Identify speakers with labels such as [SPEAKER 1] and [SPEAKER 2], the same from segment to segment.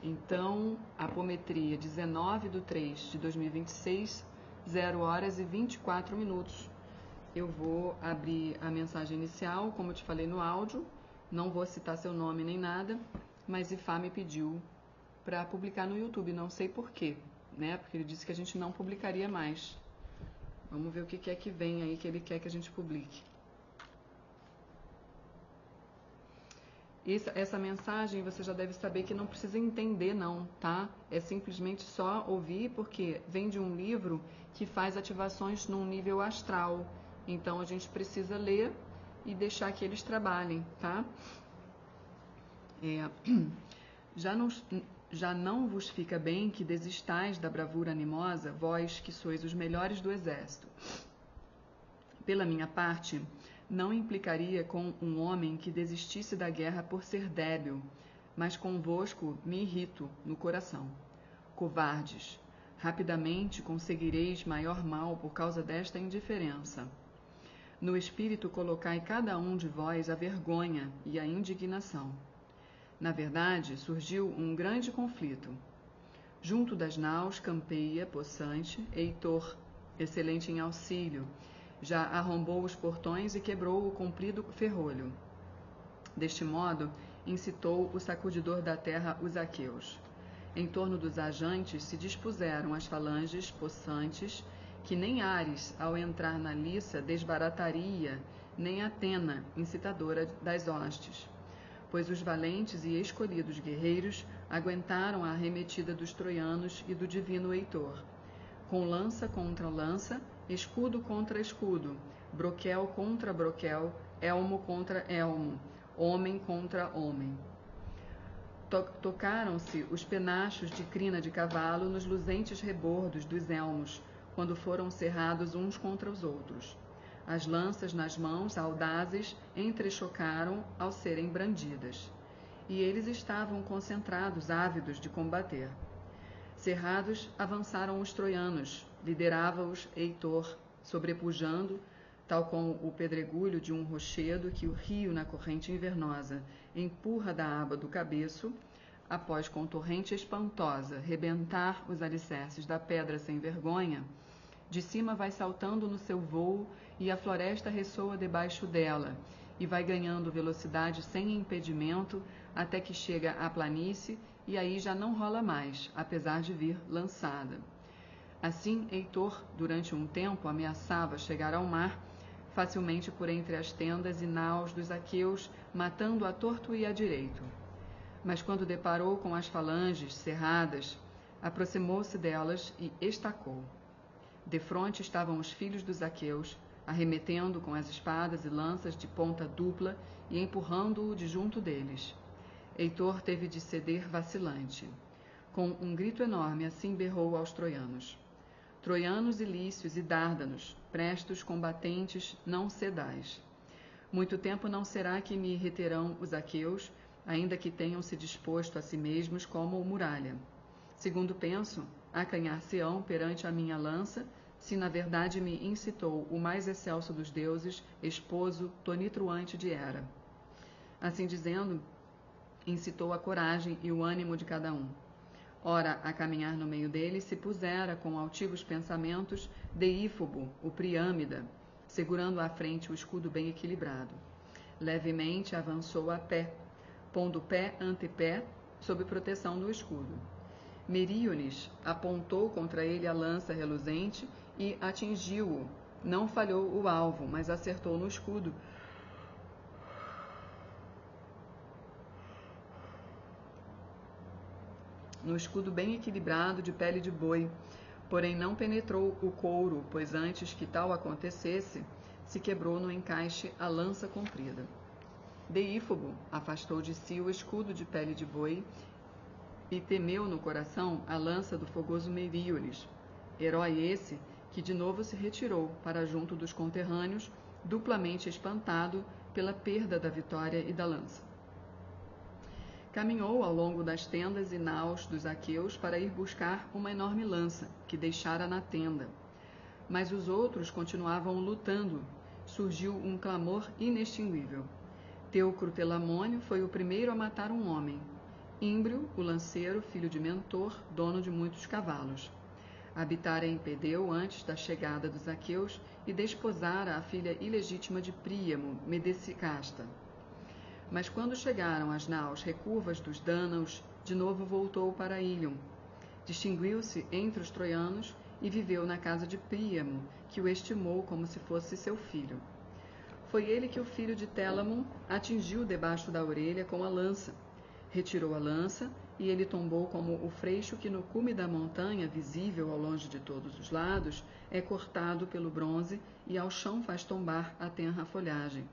[SPEAKER 1] Então, apometria 19/3/2026, 0 horas e 24 minutos. Eu vou abrir a mensagem inicial, como eu te falei no áudio, não vou citar seu nome nem nada, mas Ifá me pediu para publicar no YouTube, não sei porquê, né? Porque ele disse que a gente não publicaria mais. Vamos ver o que é que vem aí que ele quer que a gente publique. Essa mensagem você já deve saber que não precisa entender não, tá? É simplesmente só ouvir, porque vem de um livro que faz ativações num nível astral. Então a gente precisa ler e deixar que eles trabalhem, tá? Já não vos fica bem que desistais da bravura animosa, vós que sois os melhores do exército. Pela minha parte, não implicaria com um homem que desistisse da guerra por ser débil, mas convosco me irrito no coração. Covardes, rapidamente conseguireis maior mal por causa desta indiferença. No espírito colocai cada um de vós a vergonha e a indignação. Na verdade, surgiu um grande conflito. Junto das naus campeia, possante, Heitor, excelente em auxílio, já arrombou os portões e quebrou o comprido ferrolho. Deste modo, incitou o sacudidor da terra os aqueus. Em torno dos ajantes se dispuseram as falanges possantes, que nem Ares, ao entrar na liça, desbarataria, nem Atena, incitadora das hostes. Pois os valentes e escolhidos guerreiros aguentaram a arremetida dos troianos e do divino Heitor. Com lança contra lança, escudo contra escudo, broquel contra broquel, elmo contra elmo, homem contra homem. Tocaram-se os penachos de crina de cavalo nos luzentes rebordos dos elmos, quando foram cerrados uns contra os outros. As lanças nas mãos, audazes, entrechocaram ao serem brandidas. E eles estavam concentrados, ávidos de combater. Cerrados, avançaram os troianos, liderava-os Heitor, sobrepujando, tal como o pedregulho de um rochedo que o rio na corrente invernosa empurra da aba do cabeço, após com torrente espantosa rebentar os alicerces da pedra sem vergonha, de cima vai saltando no seu vôo e a floresta ressoa debaixo dela, e vai ganhando velocidade sem impedimento até que chega à planície e aí já não rola mais, apesar de vir lançada. Assim, Heitor, durante um tempo, ameaçava chegar ao mar, facilmente por entre as tendas e naus dos aqueus, matando a torto e a direito. Mas quando deparou com as falanges cerradas, aproximou-se delas e estacou. Defronte estavam os filhos dos aqueus, arremetendo com as espadas e lanças de ponta dupla e empurrando-o de junto deles. Heitor teve de ceder vacilante. Com um grito enorme, assim berrou aos troianos: Troianos e lícios e dárdanos, prestos combatentes, não cedais. Muito tempo não será que me reterão os aqueus, ainda que tenham se disposto a si mesmos como muralha. Segundo penso, acanhar-se-ão perante a minha lança, se na verdade me incitou o mais excelso dos deuses, esposo tonitruante de Hera. Assim dizendo, incitou a coragem e o ânimo de cada um. Ora, a caminhar no meio deles se pusera, com altivos pensamentos, Deífobo, o Priâmida, segurando à frente o escudo bem equilibrado. Levemente avançou a pé, pondo pé ante pé, sob proteção do escudo. Meríones apontou contra ele a lança reluzente e atingiu-o. Não falhou o alvo, mas acertou no escudo. No escudo bem equilibrado de pele de boi, porém não penetrou o couro, pois antes que tal acontecesse, se quebrou no encaixe a lança comprida. Deífobo afastou de si o escudo de pele de boi e temeu no coração a lança do fogoso Meríones, herói esse que de novo se retirou para junto dos conterrâneos, duplamente espantado pela perda da vitória e da lança. Caminhou ao longo das tendas e naus dos aqueus para ir buscar uma enorme lança que deixara na tenda. Mas os outros continuavam lutando. Surgiu um clamor inextinguível. Teucro Telamônio foi o primeiro a matar um homem. Ímbrio, o lanceiro, filho de Mentor, dono de muitos cavalos. Habitara em Pedeu antes da chegada dos aqueus e desposara a filha ilegítima de Príamo, Medesicasta. Mas quando chegaram às naus recurvas dos Dânaos, de novo voltou para Ilion. Distinguiu-se entre os troianos e viveu na casa de Príamo, que o estimou como se fosse seu filho. Foi ele que o filho de Télamon atingiu debaixo da orelha com a lança. Retirou a lança e ele tombou como o freixo que no cume da montanha, visível ao longe de todos os lados, é cortado pelo bronze e ao chão faz tombar a tenra folhagem.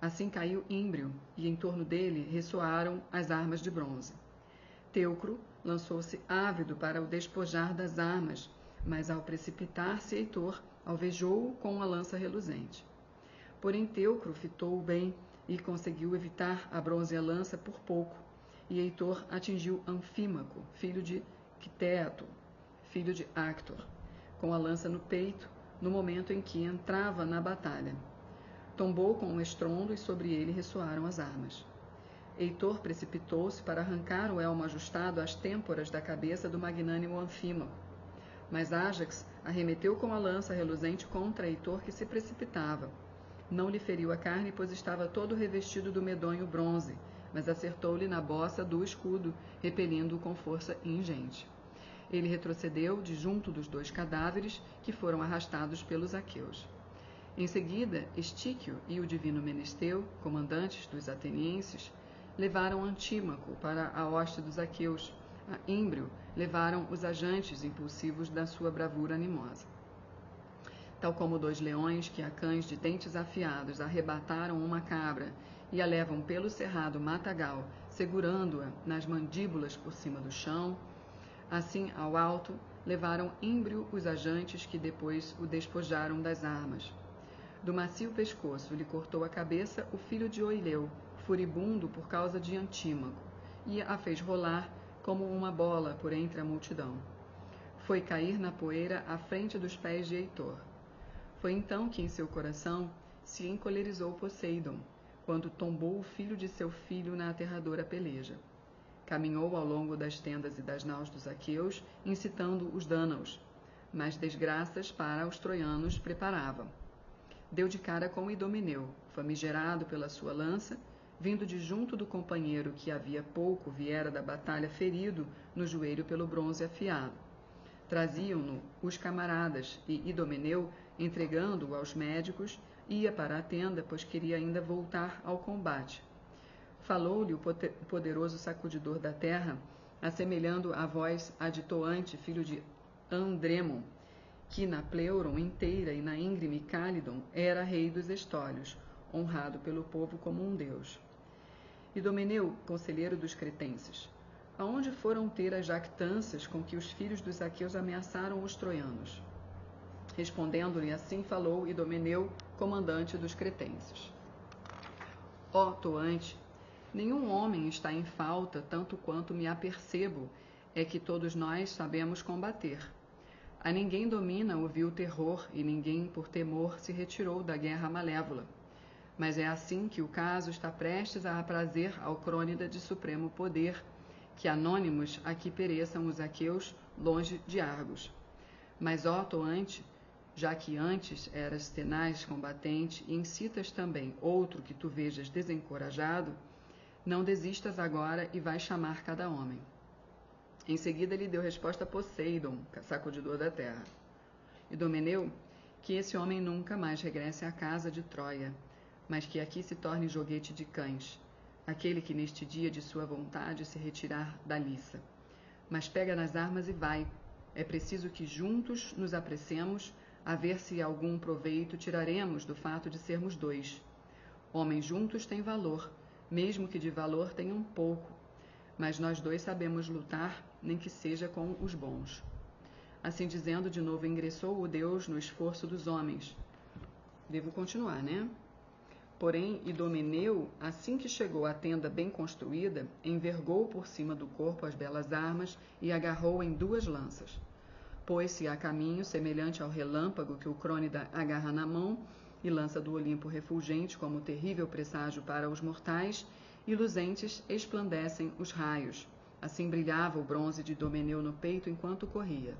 [SPEAKER 1] Assim caiu Ímbrio, e em torno dele ressoaram as armas de bronze. Teucro lançou-se ávido para o despojar das armas, mas ao precipitar-se Heitor, alvejou-o com a lança reluzente. Porém Teucro fitou-o bem e conseguiu evitar a bronze lança por pouco, e Heitor atingiu Anfímaco, filho de Cteato, filho de Actor, com a lança no peito, no momento em que entrava na batalha. Tombou com um estrondo e sobre ele ressoaram as armas. Heitor precipitou-se para arrancar o elmo ajustado às têmporas da cabeça do magnânimo Anfímaco. Mas Ájax arremeteu com a lança reluzente contra Heitor, que se precipitava. Não lhe feriu a carne, pois estava todo revestido do medonho bronze, mas acertou-lhe na bossa do escudo, repelindo-o com força ingente. Ele retrocedeu de junto dos 2 cadáveres, que foram arrastados pelos aqueus. Em seguida, Estíquio e o divino Menesteu, comandantes dos atenienses, levaram Antímaco para a hoste dos aqueus. A Ímbrio levaram os ajantes impulsivos da sua bravura animosa. Tal como 2 leões que a cães de dentes afiados arrebataram uma cabra e a levam pelo cerrado matagal, segurando-a nas mandíbulas por cima do chão, assim, ao alto, levaram Ímbrio os ajantes que depois o despojaram das armas. Do macio pescoço lhe cortou a cabeça o filho de Oileu, furibundo por causa de Antímaco, e a fez rolar como uma bola por entre a multidão. Foi cair na poeira à frente dos pés de Heitor. Foi então que em seu coração se encolerizou Poseidon, quando tombou o filho de seu filho na aterradora peleja. Caminhou ao longo das tendas e das naus dos aqueus, incitando os dânaos, mas desgraças para os troianos preparava. Deu de cara com Idomeneu, famigerado pela sua lança, vindo de junto do companheiro que havia pouco viera da batalha ferido no joelho pelo bronze afiado. Traziam-no os camaradas e Idomeneu, entregando-o aos médicos, ia para a tenda, pois queria ainda voltar ao combate. Falou-lhe o poderoso sacudidor da terra, assemelhando a voz a de Toante, filho de Andremon, que na Pleuron inteira e na íngreme Cálidon era rei dos Estólios, honrado pelo povo como um deus. Idomeneu, conselheiro dos cretenses, aonde foram ter as jactâncias com que os filhos dos aqueus ameaçaram os troianos? Respondendo-lhe assim falou Idomeneu, comandante dos cretenses. Ó Toante, nenhum homem está em falta, tanto quanto me apercebo, é que todos nós sabemos combater. A ninguém domina o vil terror, e ninguém, por temor, se retirou da guerra malévola. Mas é assim que o caso está prestes a aprazer ao crônida de supremo poder, que anônimos aqui pereçam os aqueus longe de Argos. Mas, ó Toante, já que antes eras tenaz combatente e incitas também outro que tu vejas desencorajado, não desistas agora e vai chamar cada homem. Em seguida lhe deu resposta Poseidon, sacudidor da terra. Idomeneu, que esse homem nunca mais regresse à casa de Troia, mas que aqui se torne joguete de cães, aquele que neste dia de sua vontade se retirar da liça. Mas pega nas armas e vai. É preciso que juntos nos apressemos a ver se algum proveito tiraremos do fato de sermos 2. Homens juntos têm valor, mesmo que de valor tenham pouco, mas nós 2 sabemos lutar, nem que seja com os bons. Assim dizendo, de novo ingressou o Deus no esforço dos homens. Devo continuar, né? Porém, Idomeneu, assim que chegou à tenda bem construída, envergou por cima do corpo as belas armas e agarrou em 2 lanças. Pôs-se a caminho, semelhante ao relâmpago que o crônida agarra na mão, e lança do Olimpo refulgente como terrível presságio para os mortais, e luzentes esplandecem os raios. Assim brilhava o bronze de Idomeneu no peito enquanto corria.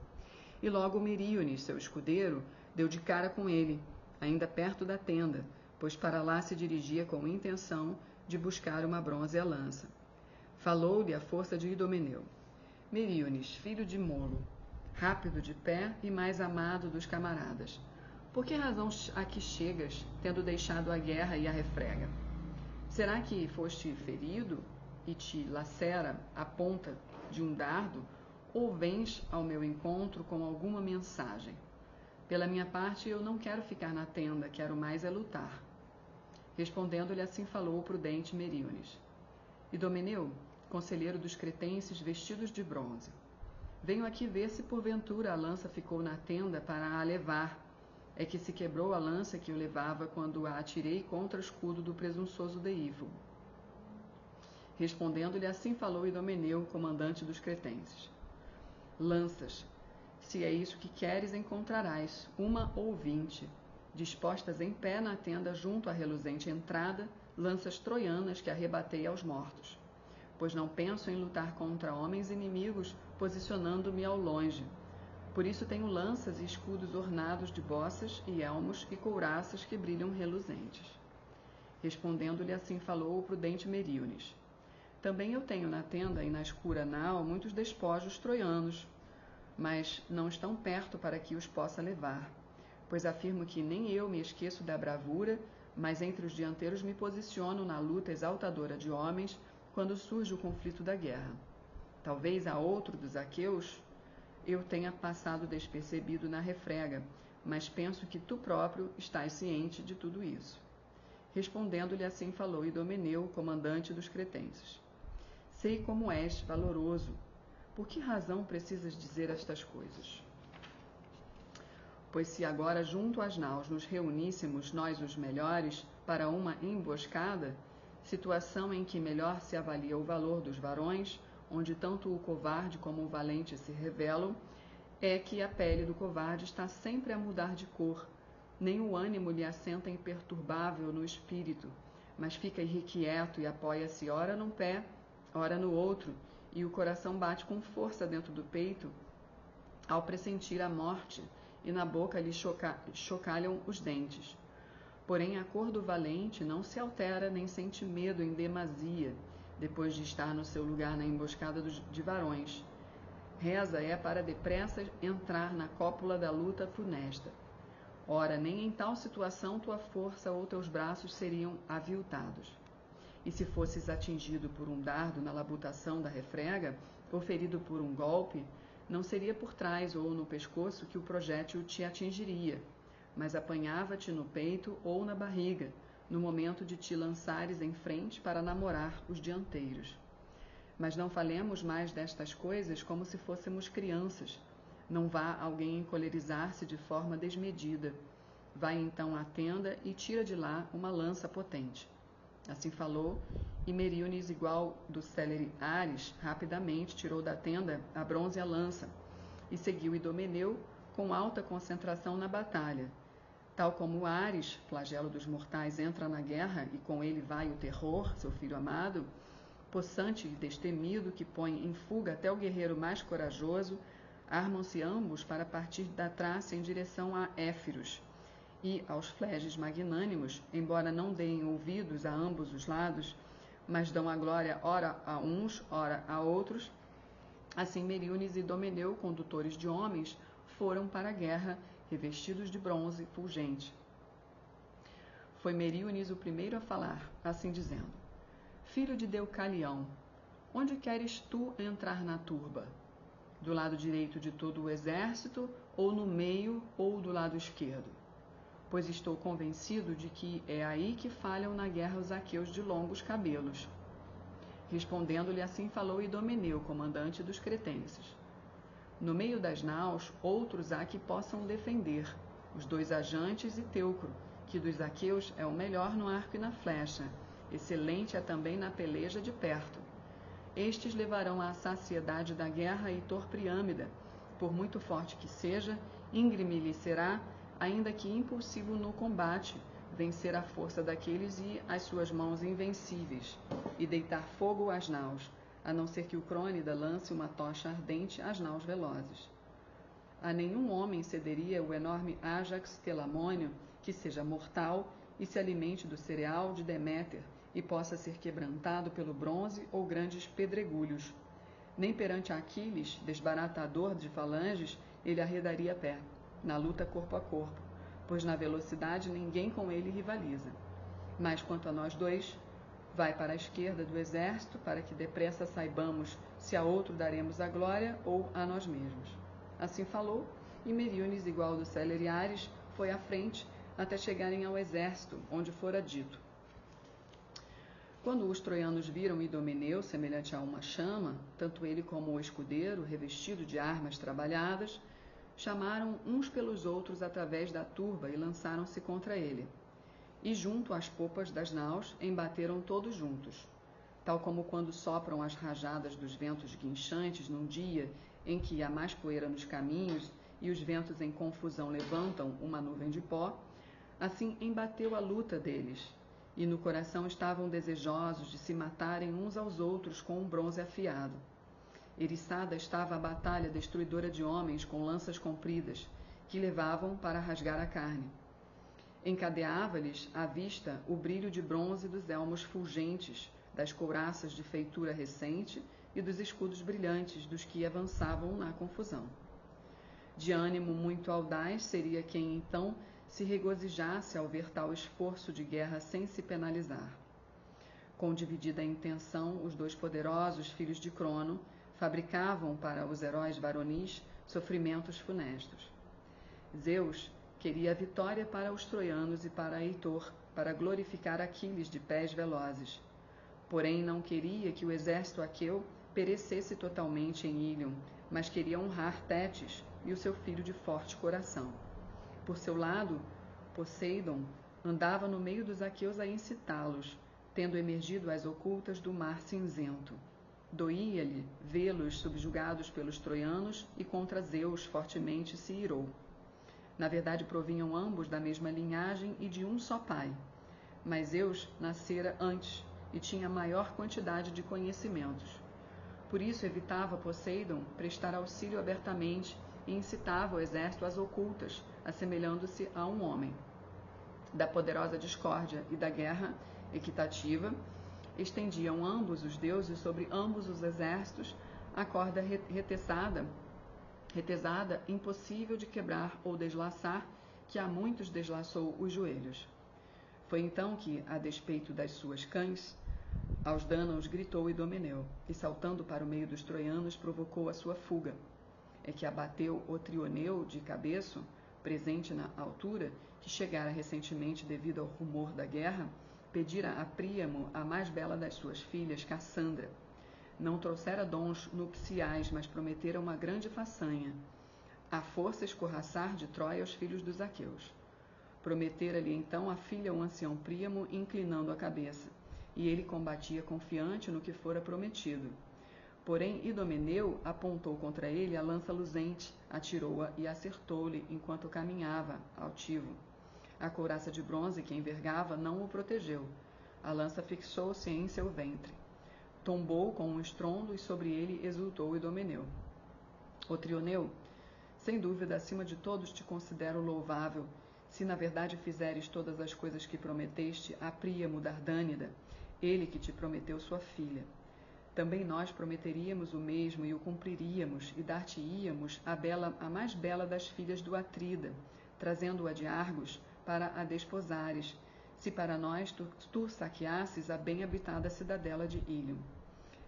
[SPEAKER 1] E logo Meríones, seu escudeiro, deu de cara com ele, ainda perto da tenda, pois para lá se dirigia com intenção de buscar uma bronze lança. Falou-lhe a força de Idomeneu. Meríones, filho de Molo, rápido de pé e mais amado dos camaradas, por que razão aqui chegas, tendo deixado a guerra e a refrega? Será que foste ferido e te lacera a ponta de um dardo, ou vens ao meu encontro com alguma mensagem? Pela minha parte, eu não quero ficar na tenda, quero mais é lutar. Respondendo-lhe, assim falou o prudente Meríones. Idomeneu, conselheiro dos cretenses vestidos de bronze, venho aqui ver se porventura a lança ficou na tenda para a levar. É que se quebrou a lança que eu levava quando a atirei contra o escudo do presunçoso Deífobo. Respondendo-lhe, assim falou Idomeneu, comandante dos cretenses. Lanças, se é isso que queres, encontrarás, 1 ou 20, dispostas em pé na tenda junto à reluzente entrada, lanças troianas que arrebatei aos mortos. Pois não penso em lutar contra homens inimigos, posicionando-me ao longe. Por isso tenho lanças e escudos ornados de bossas e elmos e couraças que brilham reluzentes. Respondendo-lhe, assim falou o prudente Meríones. Também eu tenho na tenda e na escura nau muitos despojos troianos, mas não estão perto para que os possa levar, pois afirmo que nem eu me esqueço da bravura, mas entre os dianteiros me posiciono na luta exaltadora de homens quando surge o conflito da guerra. Talvez a outro dos aqueus eu tenha passado despercebido na refrega, mas penso que tu próprio estás ciente de tudo isso. Respondendo-lhe, assim falou Idomeneu, comandante dos cretenses. Sei como és valoroso. Por que razão precisas dizer estas coisas? Pois se agora junto às naus nos reuníssemos nós os melhores para uma emboscada, situação em que melhor se avalia o valor dos varões, onde tanto o covarde como o valente se revelam, é que a pele do covarde está sempre a mudar de cor, nem o ânimo lhe assenta imperturbável no espírito, mas fica irrequieto e apoia-se ora num pé, ora no outro, e o coração bate com força dentro do peito ao pressentir a morte, e na boca lhe chocalham os dentes. Porém, a cor do valente não se altera nem sente medo em demasia, depois de estar no seu lugar na emboscada de varões. Reza é para depressa entrar na cópula da luta funesta. Ora, nem em tal situação tua força ou teus braços seriam aviltados. E se fosses atingido por um dardo na labutação da refrega, ou ferido por um golpe, não seria por trás ou no pescoço que o projétil te atingiria, mas apanhava-te no peito ou na barriga, no momento de te lançares em frente para namorar os dianteiros. Mas não falemos mais destas coisas como se fôssemos crianças. Não vá alguém encolerizar-se de forma desmedida. Vai então à tenda e tira de lá uma lança potente. Assim falou, e Meríones, igual do célere Ares, rapidamente tirou da tenda a bronze lança, e seguiu Idomeneu com alta concentração na batalha. Tal como Ares, flagelo dos mortais, entra na guerra, e com ele vai o terror, seu filho amado, possante e destemido, que põe em fuga até o guerreiro mais corajoso, armam-se ambos para partir da Trácia em direção a Éfiros, e aos fleges magnânimos, embora não deem ouvidos a ambos os lados, mas dão a glória ora a uns, ora a outros, assim Meríones e Idomeneu, condutores de homens, foram para a guerra, revestidos de bronze fulgente. Foi Meríones o primeiro a falar, assim dizendo: Filho de Deucalião, onde queres tu entrar na turba? Do lado direito de todo o exército, ou no meio, ou do lado esquerdo? Pois estou convencido de que é aí que falham na guerra os aqueus de longos cabelos. Respondendo-lhe, assim falou Idomeneu, comandante dos cretenses. No meio das naus, outros há que possam defender, os 2 ajantes e Teucro, que dos aqueus é o melhor no arco e na flecha, excelente é também na peleja de perto. Estes levarão à saciedade da guerra Heitor Priâmida, por muito forte que seja, íngreme lhe será, ainda que impulsivo no combate, vencer a força daqueles e as suas mãos invencíveis, e deitar fogo às naus, a não ser que o Crônida lance uma tocha ardente às naus velozes. A nenhum homem cederia o enorme Ájax Telamônio, que seja mortal e se alimente do cereal de Deméter e possa ser quebrantado pelo bronze ou grandes pedregulhos. Nem perante Aquiles, desbaratador de falanges, ele arredaria pé, na luta corpo a corpo, pois na velocidade ninguém com ele rivaliza. Mas quanto a nós dois, vai para a esquerda do exército, para que depressa saibamos se a outro daremos a glória ou a nós mesmos. Assim falou, e Meríones, igual do célere Ares, foi à frente até chegarem ao exército, onde fora dito. Quando os troianos viram Idomeneu semelhante a uma chama, tanto ele como o escudeiro, revestido de armas trabalhadas, chamaram uns pelos outros através da turba e lançaram-se contra ele. E junto às popas das naus embateram todos juntos, tal como quando sopram as rajadas dos ventos guinchantes num dia em que há mais poeira nos caminhos e os ventos em confusão levantam uma nuvem de pó, assim embateu a luta deles, e no coração estavam desejosos de se matarem uns aos outros com um bronze afiado. Eriçada estava a batalha destruidora de homens com lanças compridas, que levavam para rasgar a carne. Encadeava-lhes à vista o brilho de bronze dos elmos fulgentes, das couraças de feitura recente e dos escudos brilhantes dos que avançavam na confusão. De ânimo muito audaz seria quem então se regozijasse ao ver tal esforço de guerra sem se penalizar. Com dividida intenção, os dois poderosos filhos de Crono fabricavam para os heróis varonis sofrimentos funestos. Zeus queria a vitória para os troianos e para Heitor, para glorificar Aquiles de pés velozes. Porém, não queria que o exército aqueu perecesse totalmente em Ílion, mas queria honrar Tétis e o seu filho de forte coração. Por seu lado, Poseidon andava no meio dos aqueus a incitá-los, tendo emergido às ocultas do mar cinzento. Doía-lhe vê-los subjugados pelos troianos e contra Zeus fortemente se irou. Na verdade, provinham ambos da mesma linhagem e de um só pai. Mas Zeus nascera antes e tinha maior quantidade de conhecimentos. Por isso evitava Poseidon prestar auxílio abertamente e incitava o exército às ocultas, assemelhando-se a um homem. Da poderosa discórdia e da guerra equitativa, estendiam ambos os deuses sobre ambos os exércitos a corda retesada, impossível de quebrar ou deslaçar, que a muitos deslaçou os joelhos. Foi então que, a despeito das suas cães, aos Dânaos gritou Idomeneu, e saltando para o meio dos troianos provocou a sua fuga. É que abateu o Trioneu de cabeço, presente na altura, que chegara recentemente devido ao rumor da guerra, pedira a Príamo a mais bela das suas filhas, Cassandra. Não trouxera dons nupciais, mas prometera uma grande façanha, à força escorraçar de Troia os filhos dos aqueus. Prometera-lhe então a filha o ancião Príamo, inclinando a cabeça, e ele combatia confiante no que fora prometido. Porém, Idomeneu apontou contra ele a lança luzente, atirou-a e acertou-lhe enquanto caminhava, altivo. A couraça de bronze que envergava não o protegeu. A lança fixou-se em seu ventre. Tombou com um estrondo e sobre ele exultou Idomeneu. Ó Trioneu, sem dúvida, acima de todos te considero louvável, se na verdade fizeres todas as coisas que prometeste a Príamo Dardânida, ele que te prometeu sua filha. Também nós prometeríamos o mesmo e o cumpriríamos, e dar-te-íamos a mais bela das filhas do Atrida, trazendo-a de Argos para a desposares, se para nós tu saqueasses a bem habitada cidadela de Ílion.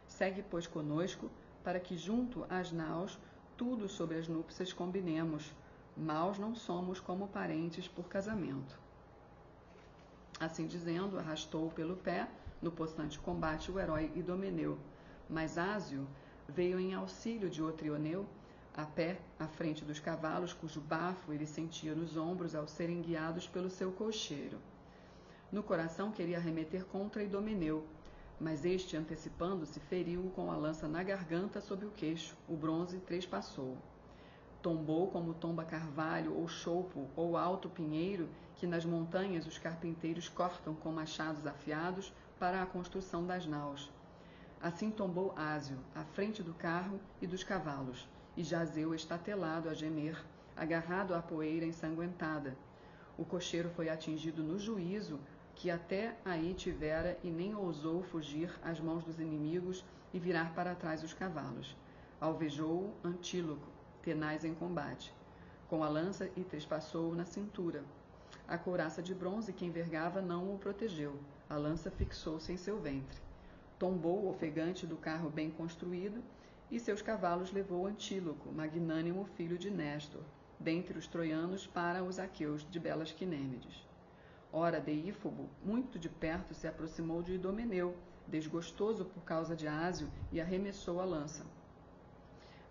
[SPEAKER 1] Segue, pois, conosco, para que junto às naus tudo sobre as núpcias combinemos. Maus não somos como parentes por casamento. Assim dizendo, arrastou pelo pé, no possante combate, o herói Idomeneu. Mas Ásio veio em auxílio de Otrioneu, a pé, à frente dos cavalos, cujo bafo ele sentia nos ombros ao serem guiados pelo seu cocheiro. No coração queria arremeter contra Idomeneu, mas este, antecipando-se, feriu-o com a lança na garganta sob o queixo, o bronze trespassou. Tombou como tomba carvalho ou choupo ou alto pinheiro, que nas montanhas os carpinteiros cortam com machados afiados para a construção das naus. Assim tombou Ásio, à frente do carro e dos cavalos, e jazeu estatelado a gemer, agarrado à poeira ensanguentada. O cocheiro foi atingido no juízo, que até aí tivera, e nem ousou fugir às mãos dos inimigos e virar para trás os cavalos. Alvejou-o Antíloco, tenaz em combate, com a lança e trespassou-o na cintura. A couraça de bronze que envergava não o protegeu, a lança fixou-se em seu ventre. Tombou ofegante do carro bem construído, e seus cavalos levou Antíloco, magnânimo filho de Néstor, dentre os troianos para os aqueus de belas Quinêmides. Ora, Deífobo, muito de perto, se aproximou de Idomeneu, desgostoso por causa de Ásio, e arremessou a lança.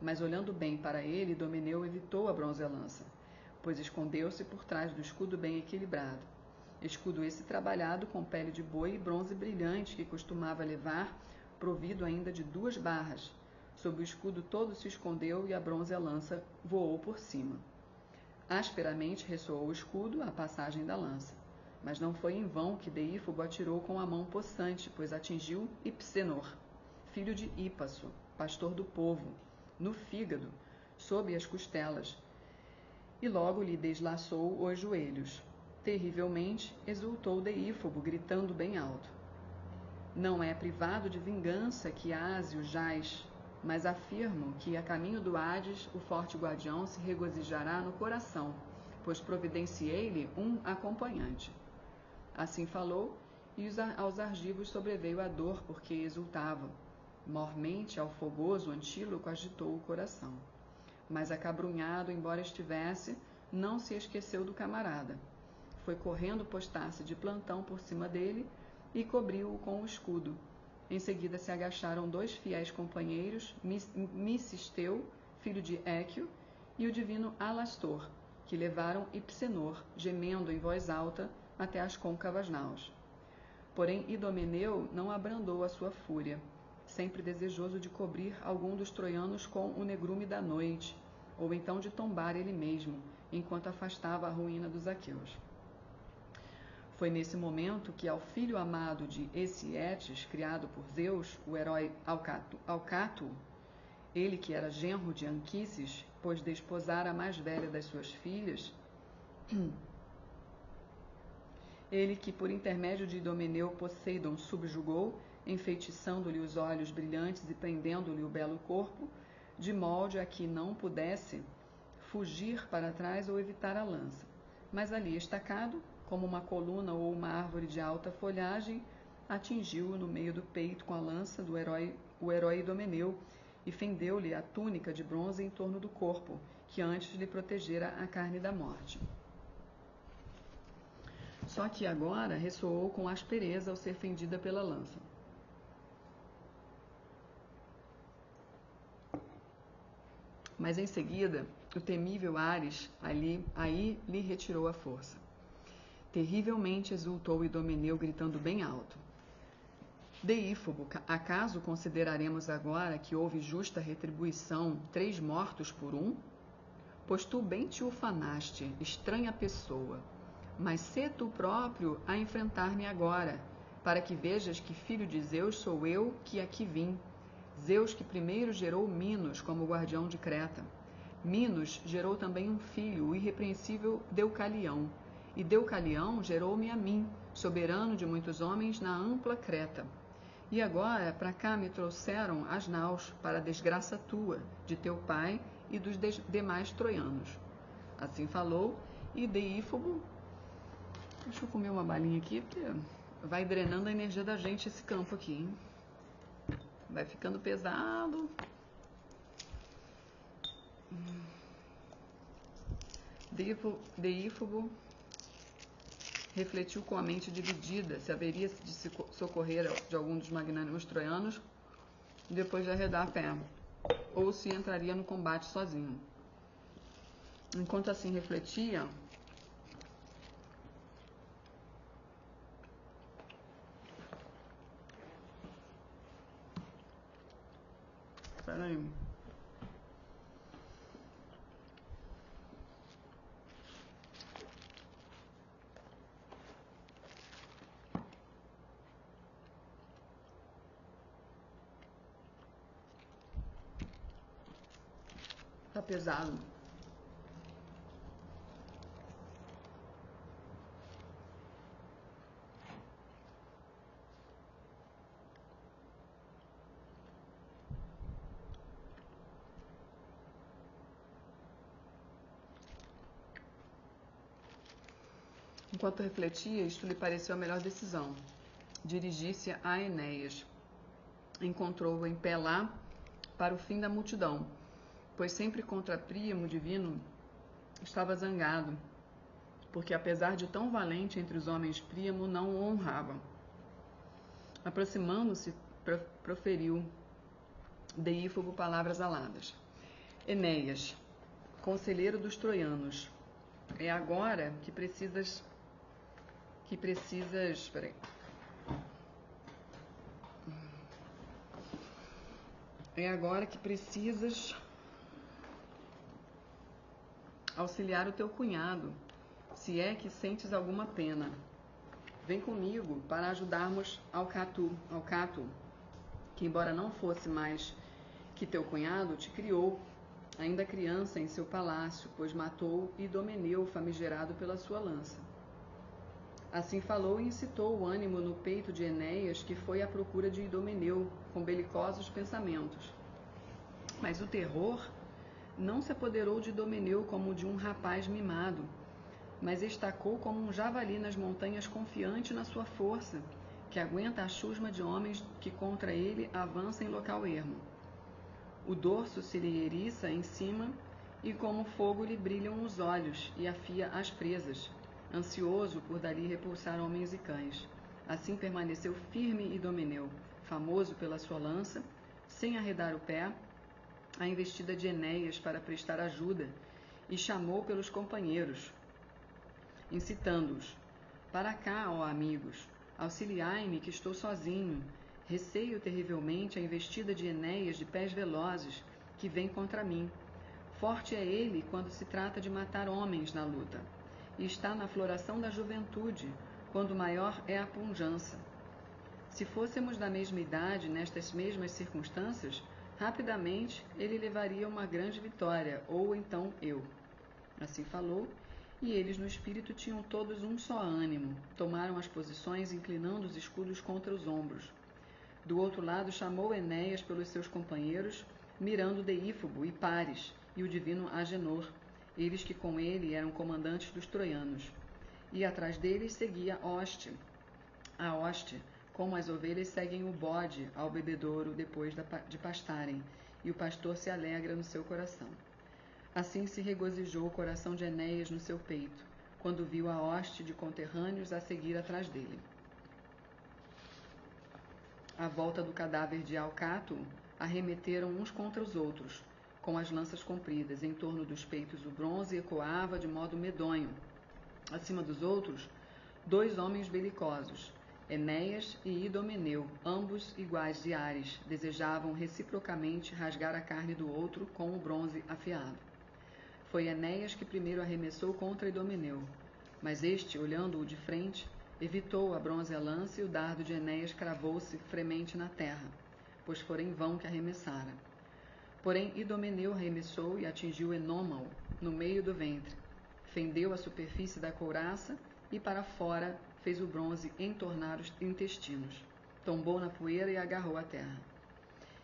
[SPEAKER 1] Mas olhando bem para ele, Idomeneu evitou a bronze-lança, pois escondeu-se por trás do escudo bem equilibrado. Escudo esse trabalhado com pele de boi e bronze brilhante que costumava levar, provido ainda de 2 barras. Sob o escudo todo se escondeu e a bronze-lança voou por cima. Asperamente ressoou o escudo à passagem da lança. Mas não foi em vão que Deífobo atirou com a mão possante, pois atingiu Hipsenor, filho de Ípaso, pastor do povo, no fígado, sob as costelas, e logo lhe deslaçou os joelhos. Terrivelmente exultou Deífobo, gritando bem alto. Não é privado de vingança que Ásio jaz, mas afirmo que a caminho do Hades o forte guardião se regozijará no coração, pois providenciei-lhe um acompanhante. Assim falou, e aos argivos sobreveio a dor, porque exultavam. Mormente ao fogoso Antíloco agitou o coração. Mas acabrunhado, embora estivesse, não se esqueceu do camarada. Foi correndo postar-se de plantão por cima dele e cobriu-o com o escudo. Em seguida se agacharam 2 fiéis companheiros, Micisteu, filho de Équio, e o divino Alastor, que levaram Hipsenor, gemendo em voz alta, até as côncavas naus. Porém, Idomeneu não abrandou a sua fúria, sempre desejoso de cobrir algum dos troianos com o negrume da noite, ou então de tombar ele mesmo, enquanto afastava a ruína dos aqueus. Foi nesse momento que ao filho amado de Esietes, criado por Zeus, o herói Alcátuo, ele que era genro de Anquises, pois desposara a mais velha das suas filhas, ele que por intermédio de Idomeneu Poseidon subjugou, enfeitiçando-lhe os olhos brilhantes e prendendo-lhe o belo corpo, de molde a que não pudesse fugir para trás ou evitar a lança. Mas ali estacado, como uma coluna ou uma árvore de alta folhagem, atingiu-o no meio do peito com a lança do o herói Idomeneu, e fendeu-lhe a túnica de bronze em torno do corpo, que antes lhe protegera a carne da morte. Só que agora ressoou com aspereza ao ser fendida pela lança. Mas em seguida, o temível Ares aí lhe retirou a força. Terrivelmente exultou Idomeneu, gritando bem alto. Deífobo, acaso consideraremos agora que houve justa retribuição 3 mortos por 1? Pois tu bem te ufanaste, estranha pessoa, mas sê tu próprio a enfrentar-me agora, para que vejas que filho de Zeus sou eu que aqui vim. Zeus que primeiro gerou Minos como guardião de Creta. Minos gerou também um filho, o irrepreensível Deucalião, e Deucalião gerou-me a mim, soberano de muitos homens na ampla Creta. E agora para cá me trouxeram as naus, para desgraça tua, de teu pai e dos demais troianos. Assim falou, e Deífobo... Deixa eu comer uma balinha aqui, porque vai drenando a energia da gente esse campo aqui, hein? Vai ficando pesado. Deífobo refletiu com a mente dividida se haveria de se socorrer de algum dos magnânimos troianos depois de arredar a pé, ou se entraria no combate sozinho. Enquanto assim refletia, Tá pesado. Enquanto refletia, isto lhe pareceu a melhor decisão. Dirigir-se a Enéas. Encontrou-o em pé lá para o fim da multidão, pois sempre contra Príamo divino estava zangado, porque apesar de tão valente entre os homens, Príamo não o honrava. Aproximando-se, proferiu Deífobo palavras aladas. Enéas, conselheiro dos troianos, é agora que precisas... Peraí. É agora que precisas auxiliar o teu cunhado, se é que sentes alguma pena. Vem comigo para ajudarmos ao Cato, que embora não fosse mais que teu cunhado, te criou, ainda criança, em seu palácio, pois matou Idomeneu, famigerado pela sua lança. Assim falou e incitou o ânimo no peito de Enéas, que foi à procura de Idomeneu, com belicosos pensamentos. Mas o terror não se apoderou de Idomeneu como de um rapaz mimado, mas estacou como um javali nas montanhas, confiante na sua força, que aguenta a chusma de homens que contra ele avança em local ermo. O dorso se lhe eriça em cima, e como fogo lhe brilham os olhos, e afia as presas, ansioso por dali repulsar homens e cães. Assim permaneceu firme Idomeneu, famoso pela sua lança, sem arredar o pé, a investida de Enéas para prestar ajuda, e chamou pelos companheiros, incitando-os: para cá, ó amigos, auxiliai-me que estou sozinho. Receio terrivelmente a investida de Enéas de pés velozes, que vem contra mim. Forte é ele quando se trata de matar homens na luta, e está na floração da juventude, quando maior é a pujança. Se fôssemos da mesma idade, nestas mesmas circunstâncias, rapidamente ele levaria uma grande vitória, ou então eu. Assim falou, e eles no espírito tinham todos um só ânimo, tomaram as posições, inclinando os escudos contra os ombros. Do outro lado chamou Enéas pelos seus companheiros, mirando Deífobo e Pares, e o divino Agenor, eles que com ele eram comandantes dos troianos. E atrás deles seguia a hoste, como as ovelhas seguem o bode ao bebedouro depois de pastarem, e o pastor se alegra no seu coração. Assim se regozijou o coração de Enéas no seu peito, quando viu a hoste de conterrâneos a seguir atrás dele. À volta do cadáver de Alcato, arremeteram uns contra os outros, com as lanças compridas. Em torno dos peitos o bronze ecoava de modo medonho. Acima dos outros, 2 homens belicosos, Enéas e Idomeneu, ambos iguais de ares, desejavam reciprocamente rasgar a carne do outro com o bronze afiado. Foi Enéas que primeiro arremessou contra Idomeneu, mas este, olhando-o de frente, evitou a bronze lança, e o dardo de Enéas cravou-se fremente na terra, pois fora em vão que arremessara. Porém Idomeneu arremessou e atingiu Enômao no meio do ventre, fendeu a superfície da couraça e para fora fez o bronze entornar os intestinos. Tombou na poeira e agarrou a terra.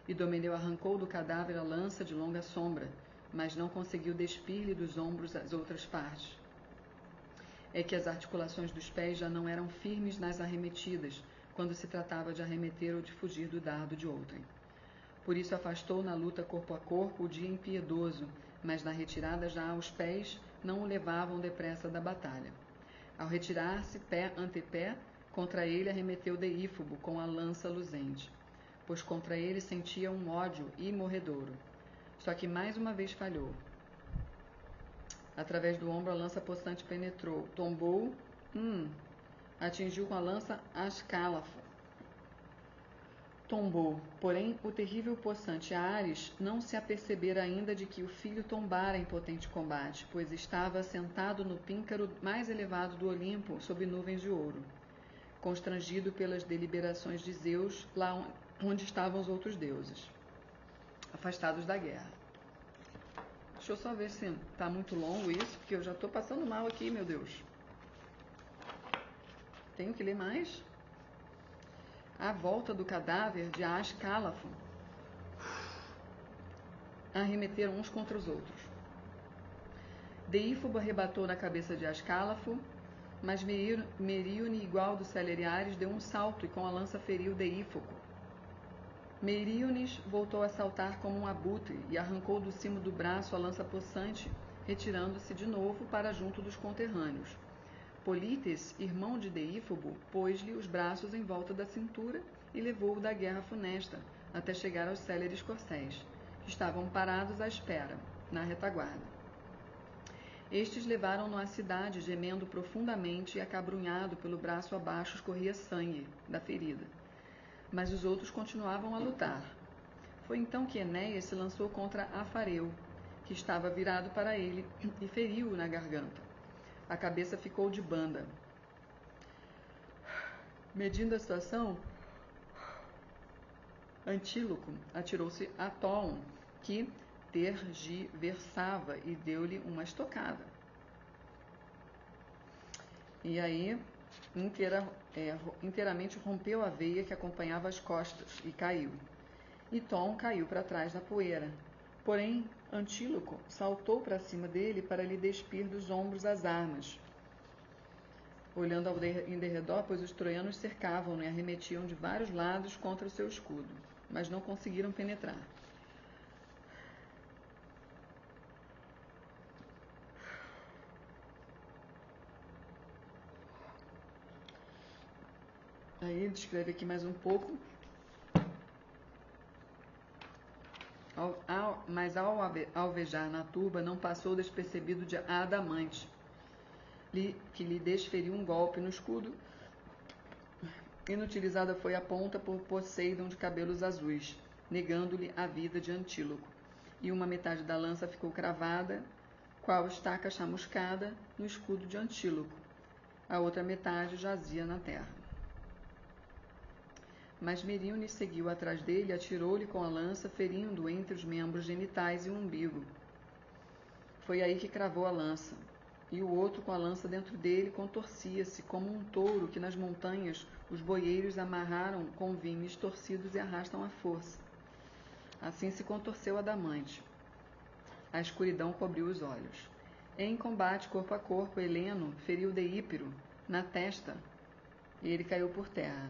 [SPEAKER 1] Idomeneu arrancou do cadáver a lança de longa sombra, mas não conseguiu despir-lhe dos ombros as outras partes. É que as articulações dos pés já não eram firmes nas arremetidas, quando se tratava de arremeter ou de fugir do dardo de outrem. Por isso afastou na luta corpo a corpo o dia impiedoso, mas na retirada já os pés não o levavam depressa da batalha. Ao retirar-se, pé ante pé, contra ele arremeteu Deífobo com a lança luzente, pois contra ele sentia um ódio imorredouro. Só que mais uma vez falhou. Através do ombro a lança possante penetrou, tombou, atingiu com a lança Ascálafo. Tombou, porém o terrível possante Ares não se apercebera ainda de que o filho tombara em potente combate, pois estava assentado no píncaro mais elevado do Olimpo, sob nuvens de ouro, constrangido pelas deliberações de Zeus, lá onde estavam os outros deuses, afastados da guerra. Deixa eu só ver se tá muito longo isso, porque eu já tô passando mal aqui, meu Deus. Tenho que ler mais? A volta do cadáver de Ascálafo. Arremeteram uns contra os outros. Deífobo arrebatou na cabeça de Ascálafo, mas Meríone, igual do Celeriares, deu um salto e com a lança feriu Deífobo. Meríones voltou a saltar como um abutre e arrancou do cimo do braço a lança possante, retirando-se de novo para junto dos conterrâneos. Polítes, irmão de Deífobo, pôs-lhe os braços em volta da cintura e levou-o da guerra funesta, até chegar aos céleres corcéis, que estavam parados à espera, na retaguarda. Estes levaram-no à cidade, gemendo profundamente e acabrunhado pelo braço abaixo escorria sangue da ferida. Mas os outros continuavam a lutar. Foi então que Enéas se lançou contra Afareu, que estava virado para ele, e feriu-o na garganta. A cabeça ficou de banda. Medindo a situação, Antíloco atirou-se a Tom, que tergiversava, e deu-lhe uma estocada. E aí, inteiramente rompeu a veia que acompanhava as costas e caiu. E Tom caiu para trás na poeira. Porém, Antíloco saltou para cima dele para lhe despir dos ombros as armas. Olhando em derredor, pois os troianos cercavam-no e arremetiam de vários lados contra o seu escudo, mas não conseguiram penetrar. Aí descreve aqui mais um pouco. Mas ao alvejar na turba, não passou despercebido de Adamante, que lhe desferiu um golpe no escudo. Inutilizada foi a ponta por Poseidon de cabelos azuis, negando-lhe a vida de Antíloco, e uma metade da lança ficou cravada, qual estaca chamuscada, no escudo de Antíloco. A outra metade jazia na terra. Mas Meríones seguiu atrás dele e atirou-lhe com a lança, ferindo-o entre os membros genitais e o umbigo. Foi aí que cravou a lança, e o outro, com a lança dentro dele, contorcia-se como um touro que nas montanhas os boieiros amarraram com vimes torcidos e arrastam à força. Assim se contorceu Adamante. A escuridão cobriu os olhos. Em combate corpo a corpo, Heleno feriu Deípiro na testa, e ele caiu por terra.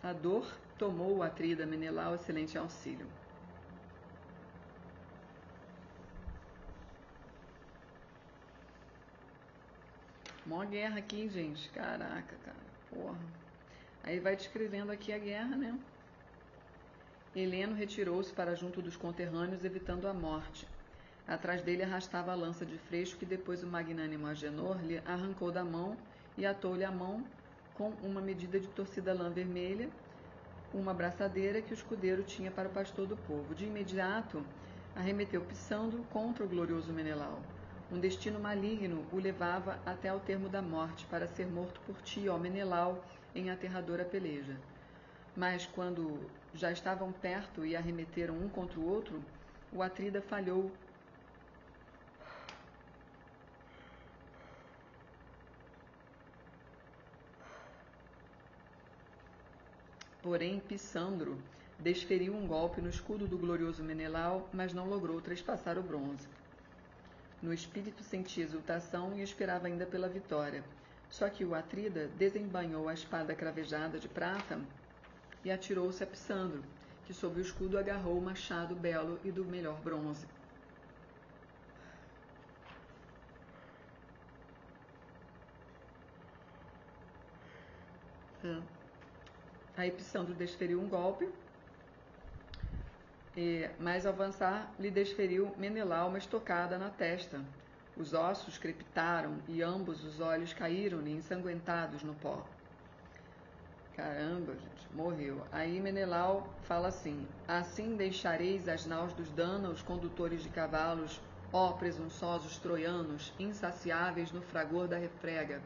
[SPEAKER 1] A dor tomou o Atrida Menelau excelente auxílio. Mó guerra aqui, gente. Caraca, cara. Porra. Aí vai descrevendo aqui a guerra, né? Heleno retirou-se para junto dos conterrâneos, evitando a morte. Atrás dele arrastava a lança de Freixo, que depois o magnânimo Agenor lhe arrancou da mão e atou-lhe a mão com uma medida de torcida lã vermelha, uma braçadeira que o escudeiro tinha para o pastor do povo. De imediato, arremeteu Pissandro contra o glorioso Menelau. Um destino maligno o levava até ao termo da morte, para ser morto por ti, ó Menelau, em aterradora peleja. Mas, quando já estavam perto e arremeteram um contra o outro, o Atrida falhou. Porém, Pissandro desferiu um golpe no escudo do glorioso Menelau, mas não logrou trespassar o bronze. No espírito sentia exultação e esperava ainda pela vitória. Só que o Atrida desembainhou a espada cravejada de prata e atirou-se a Pissandro, que sob o escudo agarrou o machado belo e do melhor bronze. Aí Pissandro desferiu um golpe, mas ao avançar lhe desferiu Menelau uma estocada na testa. Os ossos crepitaram e ambos os olhos caíram-lhe ensanguentados no pó. Caramba, gente, morreu. Aí Menelau fala assim: assim deixareis as naus dos Dánaos, condutores de cavalos, ó presunçosos troianos, insaciáveis no fragor da refrega.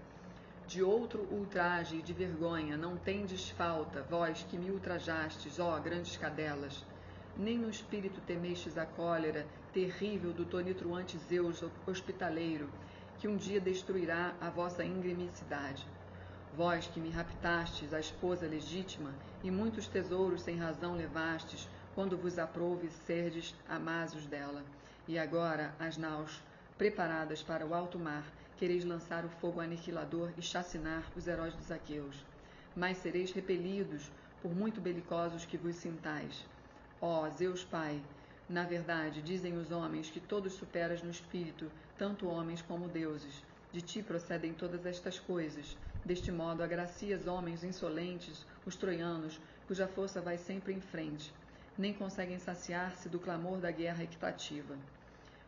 [SPEAKER 1] De outro ultraje e de vergonha não tendes falta, vós que me ultrajastes, ó grandes cadelas. Nem no espírito temestes a cólera terrível do tonitruante Zeus hospitaleiro, que um dia destruirá a vossa ingremicidade. Vós que me raptastes a esposa legítima, e muitos tesouros sem razão levastes, quando vos aprouve serdes amasos dela. E agora, as naus, preparadas para o alto mar, quereis lançar o fogo aniquilador e chacinar os heróis dos aqueus. Mas sereis repelidos por muito belicosos que vos sintais. Ó Zeus Pai, na verdade, dizem os homens que todos superas no espírito, tanto homens como deuses. De ti procedem todas estas coisas. Deste modo agracias homens insolentes, os troianos, cuja força vai sempre em frente. Nem conseguem saciar-se do clamor da guerra equitativa.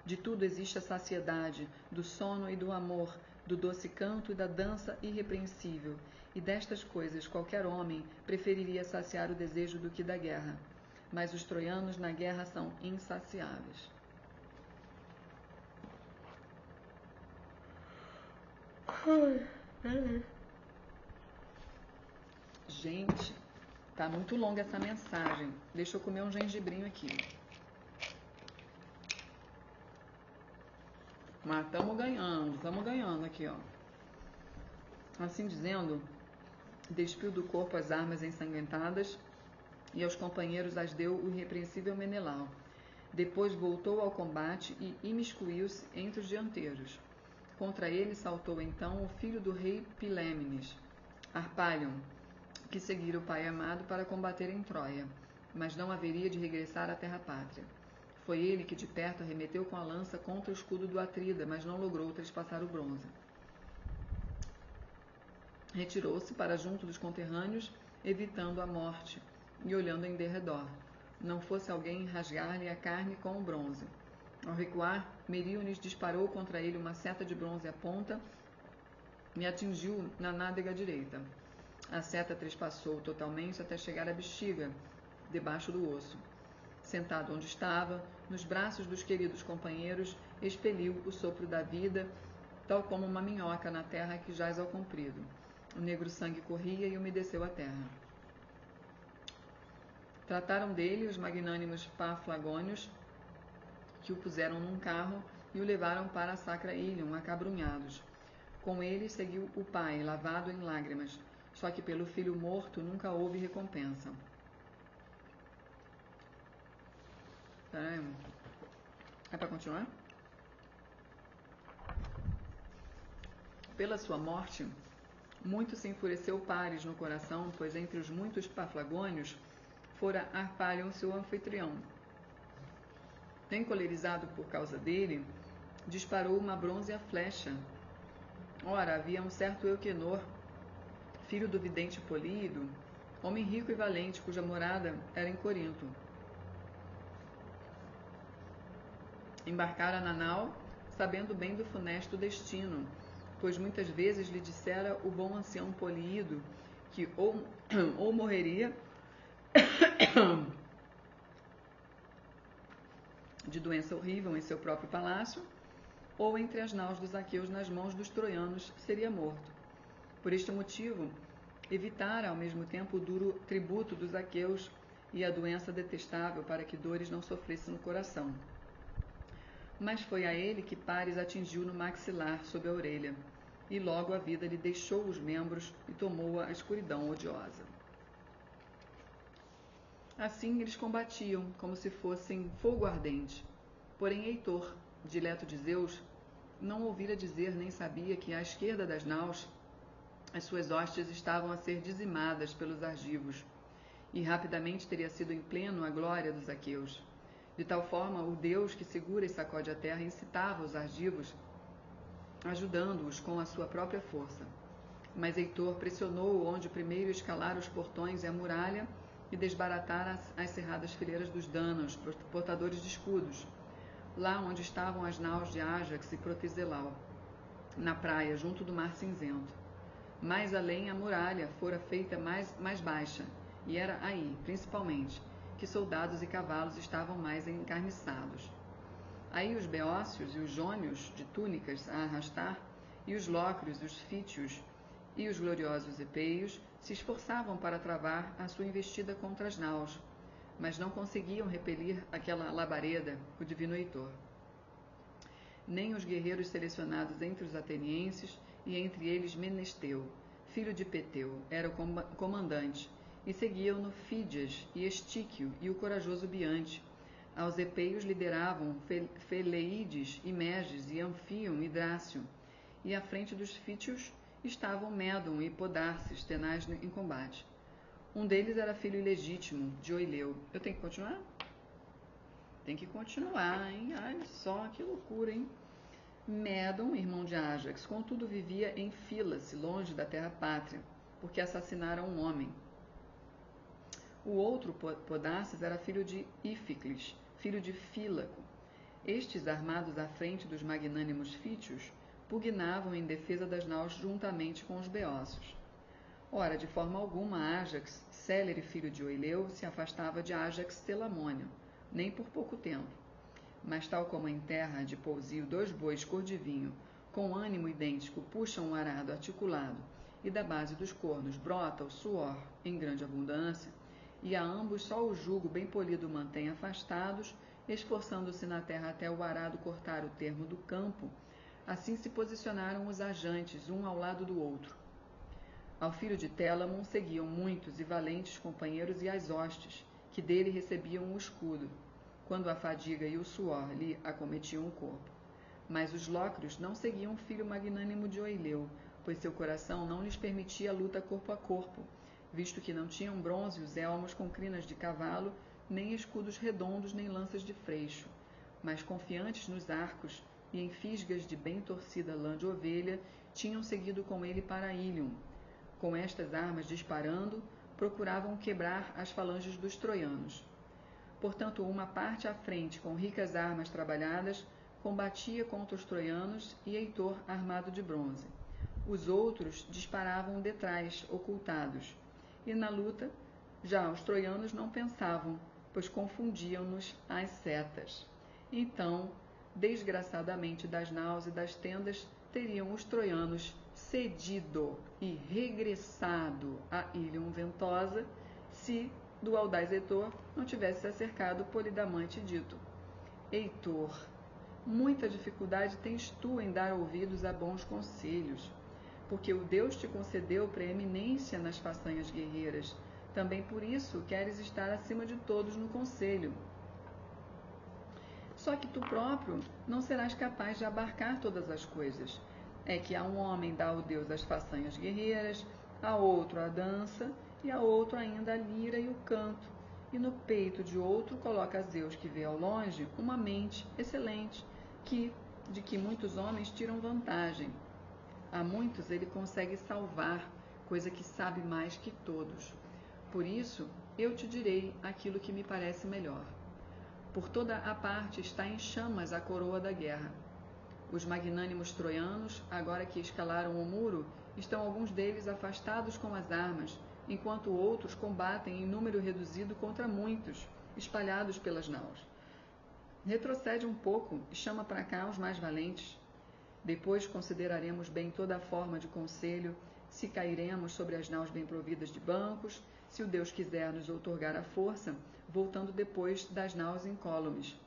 [SPEAKER 1] De tudo existe a saciedade, do sono e do amor, do doce canto e da dança irrepreensível. E destas coisas qualquer homem preferiria saciar o desejo do que da guerra. Mas os troianos na guerra são insaciáveis. Gente, tá muito longa essa mensagem. Deixa eu comer um gengibrinho aqui. Mas estamos ganhando aqui, ó. Assim dizendo, despiu do corpo as armas ensanguentadas e aos companheiros as deu o irrepreensível Menelau. Depois voltou ao combate e imiscuiu-se entre os dianteiros. Contra ele saltou então o filho do rei Pilêmenes, Harpalion, que seguira o pai amado para combater em Troia, mas não haveria de regressar à terra-pátria. Foi ele que de perto arremeteu com a lança contra o escudo do Atrida, mas não logrou trespassar o bronze. Retirou-se para junto dos conterrâneos, evitando a morte, e olhando em derredor. Não fosse alguém rasgar-lhe a carne com o bronze. Ao recuar, Meríones disparou contra ele uma seta de bronze à ponta e atingiu na nádega direita. A seta trespassou totalmente até chegar à bexiga, debaixo do osso. Sentado onde estava, nos braços dos queridos companheiros, expeliu o sopro da vida, tal como uma minhoca na terra que jaz ao comprido. O negro sangue corria e umedeceu a terra. Trataram dele os magnânimos Paflagônios, que o puseram num carro e o levaram para a sacra Ilion, acabrunhados. Com ele seguiu o pai, lavado em lágrimas, só que pelo filho morto nunca houve recompensa. É para continuar? Pela sua morte, muito se enfureceu Paris no coração, pois entre os muitos Paflagônios fora Harpalion seu anfitrião. Encolerizado por causa dele, disparou uma bronzea flecha. Ora, havia um certo Euquenor, filho do vidente Políido, homem rico e valente, cuja morada era em Corinto. Embarcara na nau, sabendo bem do funesto destino, pois muitas vezes lhe dissera o bom ancião Políido que ou morreria de doença horrível em seu próprio palácio, ou entre as naus dos aqueus nas mãos dos troianos seria morto. Por este motivo, evitara ao mesmo tempo o duro tributo dos aqueus e a doença detestável, para que dores não sofresse no coração. Mas foi a ele que Paris atingiu no maxilar, sob a orelha, e logo a vida lhe deixou os membros e tomou-a a escuridão odiosa. Assim eles combatiam, como se fossem fogo ardente. Porém Heitor, dileto de Zeus, não ouvira dizer nem sabia que à esquerda das naus as suas hostes estavam a ser dizimadas pelos argivos, e rapidamente teria sido em pleno a glória dos aqueus. De tal forma, o Deus que segura e sacode a terra incitava os argivos, ajudando-os com a sua própria força. Mas Heitor pressionou onde primeiro escalara os portões e a muralha e desbaratara as cerradas fileiras dos Dánaos, portadores de escudos, lá onde estavam as naus de Ájax e Proteselau, na praia, junto do mar cinzento. Mais além, a muralha fora feita mais baixa, e era aí, principalmente, que soldados e cavalos estavam mais encarniçados. Aí os beócios e os jônios, de túnicas a arrastar, e os lócrios e os fítios, E os gloriosos epeios se esforçavam para travar a sua investida contra as naus, mas não conseguiam repelir aquela labareda, o divino Heitor. Nem os guerreiros selecionados entre os atenienses, e entre eles Menesteu, filho de Peteu, era o comandante, e seguiam-no Fídias e Estíquio e o corajoso Biante. Aos epeios lideravam Feleides e Meges e Anfíon e Drácio, e à frente dos fítios estavam Médon e Podarces, tenaz em combate. Um deles era filho ilegítimo de Oileu. Eu tenho que continuar? Tem que continuar, hein? Olha só que loucura, hein? Médon, irmão de Ájax, contudo vivia em Fílace, longe da terra pátria, porque assassinaram um homem. O outro, Podarces, era filho de Íficles, filho de Fílaco. Estes, armados à frente dos magnânimos fítios, pugnavam em defesa das naus juntamente com os beócios. Ora, de forma alguma, Ájax, célere filho de Oileu, se afastava de Ájax Telamônio, nem por pouco tempo. Mas tal como em terra de pousio 2 bois cor de vinho, com ânimo idêntico, puxam um arado articulado, e da base dos cornos brota o suor em grande abundância, e a ambos só o jugo bem polido mantém afastados, esforçando-se na terra até o arado cortar o termo do campo, assim se posicionaram os ajantes, um ao lado do outro. Ao filho de Télamon seguiam muitos e valentes companheiros e as hostes, que dele recebiam o escudo, quando a fadiga e o suor lhe acometiam o corpo. Mas os lócrios não seguiam o filho magnânimo de Oileu, pois seu coração não lhes permitia a luta corpo a corpo, visto que não tinham bronze os elmos com crinas de cavalo, nem escudos redondos, nem lanças de freixo, mas confiantes nos arcos e em fisgas de bem torcida lã de ovelha, tinham seguido com ele para Ilium. Com estas armas disparando, procuravam quebrar as falanges dos troianos. Portanto, uma parte à frente, com ricas armas trabalhadas, combatia contra os troianos e Heitor armado de bronze. Os outros disparavam detrás, ocultados. E na luta, já os troianos não pensavam, pois confundiam-nos as setas. Então, desgraçadamente das naus e das tendas, teriam os troianos cedido e regressado a Ilium Ventosa, se do audaz Heitor não tivesse acercado Polidamante dito: Heitor, muita dificuldade tens tu em dar ouvidos a bons conselhos, porque o Deus te concedeu preeminência nas façanhas guerreiras. Também por isso queres estar acima de todos no conselho. Só que tu próprio não serás capaz de abarcar todas as coisas. É que a um homem dá o Deus as façanhas guerreiras, a outro a dança, e a outro ainda a lira e o canto, e no peito de outro coloca a Zeus, que vê ao longe, uma mente excelente, de que muitos homens tiram vantagem. A muitos ele consegue salvar, coisa que sabe mais que todos. Por isso, eu te direi aquilo que me parece melhor. Por toda a parte está em chamas a coroa da guerra. Os magnânimos troianos, agora que escalaram o muro, estão alguns deles afastados com as armas, enquanto outros combatem em número reduzido contra muitos, espalhados pelas naus. Retrocede um pouco e chama para cá os mais valentes. Depois consideraremos bem toda a forma de conselho, se cairemos sobre as naus bem providas de bancos, se o Deus quiser nos outorgar a força, voltando depois das naus incólumes.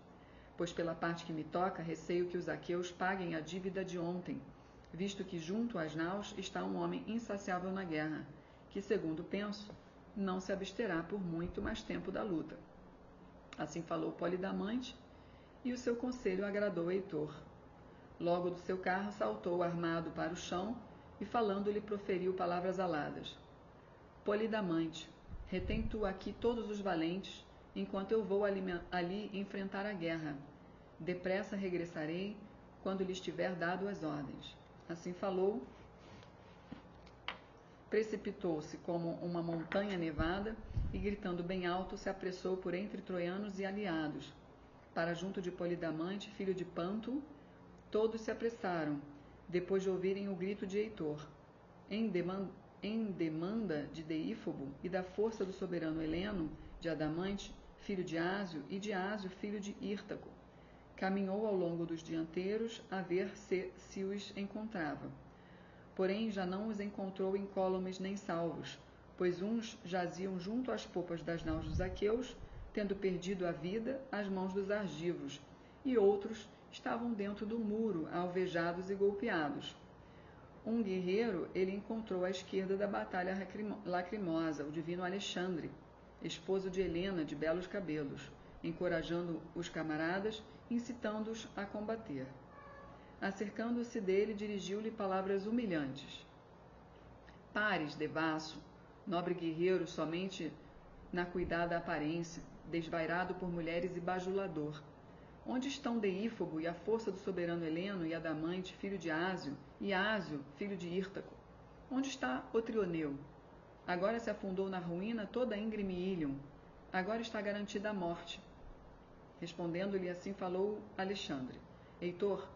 [SPEAKER 1] Pois pela parte que me toca, receio que os aqueus paguem a dívida de ontem, visto que junto às naus está um homem insaciável na guerra, que, segundo penso, não se absterá por muito mais tempo da luta. Assim falou Polidamante, e o seu conselho agradou a Heitor. Logo do seu carro saltou armado para o chão e falando-lhe proferiu palavras aladas. Polidamante, retém tu aqui todos os valentes, enquanto eu vou ali enfrentar a guerra. Depressa regressarei quando lhes tiver dado as ordens. Assim falou, precipitou-se como uma montanha nevada e, gritando bem alto, se apressou por entre troianos e aliados. Para junto de Polidamante, filho de Panto, todos se apressaram, depois de ouvirem o grito de Heitor. Em demanda de Deífobo e da força do soberano Heleno, de Adamante, filho de Ásio, e de Ásio, filho de Írtaco. Caminhou ao longo dos dianteiros a ver se os encontrava. porém já não os encontrou incólumes nem salvos, pois uns jaziam junto às popas das naus dos aqueus, tendo perdido a vida às mãos dos argivos, e outros estavam dentro do muro, alvejados e golpeados. Um guerreiro ele encontrou à esquerda da batalha lacrimosa, o divino Alexandre, esposo de Helena, de belos cabelos, encorajando os camaradas, incitando-os a combater. Acercando-se dele, dirigiu-lhe palavras humilhantes. Pares, devasso, nobre guerreiro somente na cuidada aparência, desvairado por mulheres e bajulador. Onde estão Deífobo e a força do soberano Heleno e Adamante, filho de Ásio, e Ásio, filho de Írtaco? Onde está Otrioneu? Agora se afundou na ruína toda a íngreme Ílion. Agora está garantida a morte. Respondendo-lhe assim falou Alexandre. Heitor,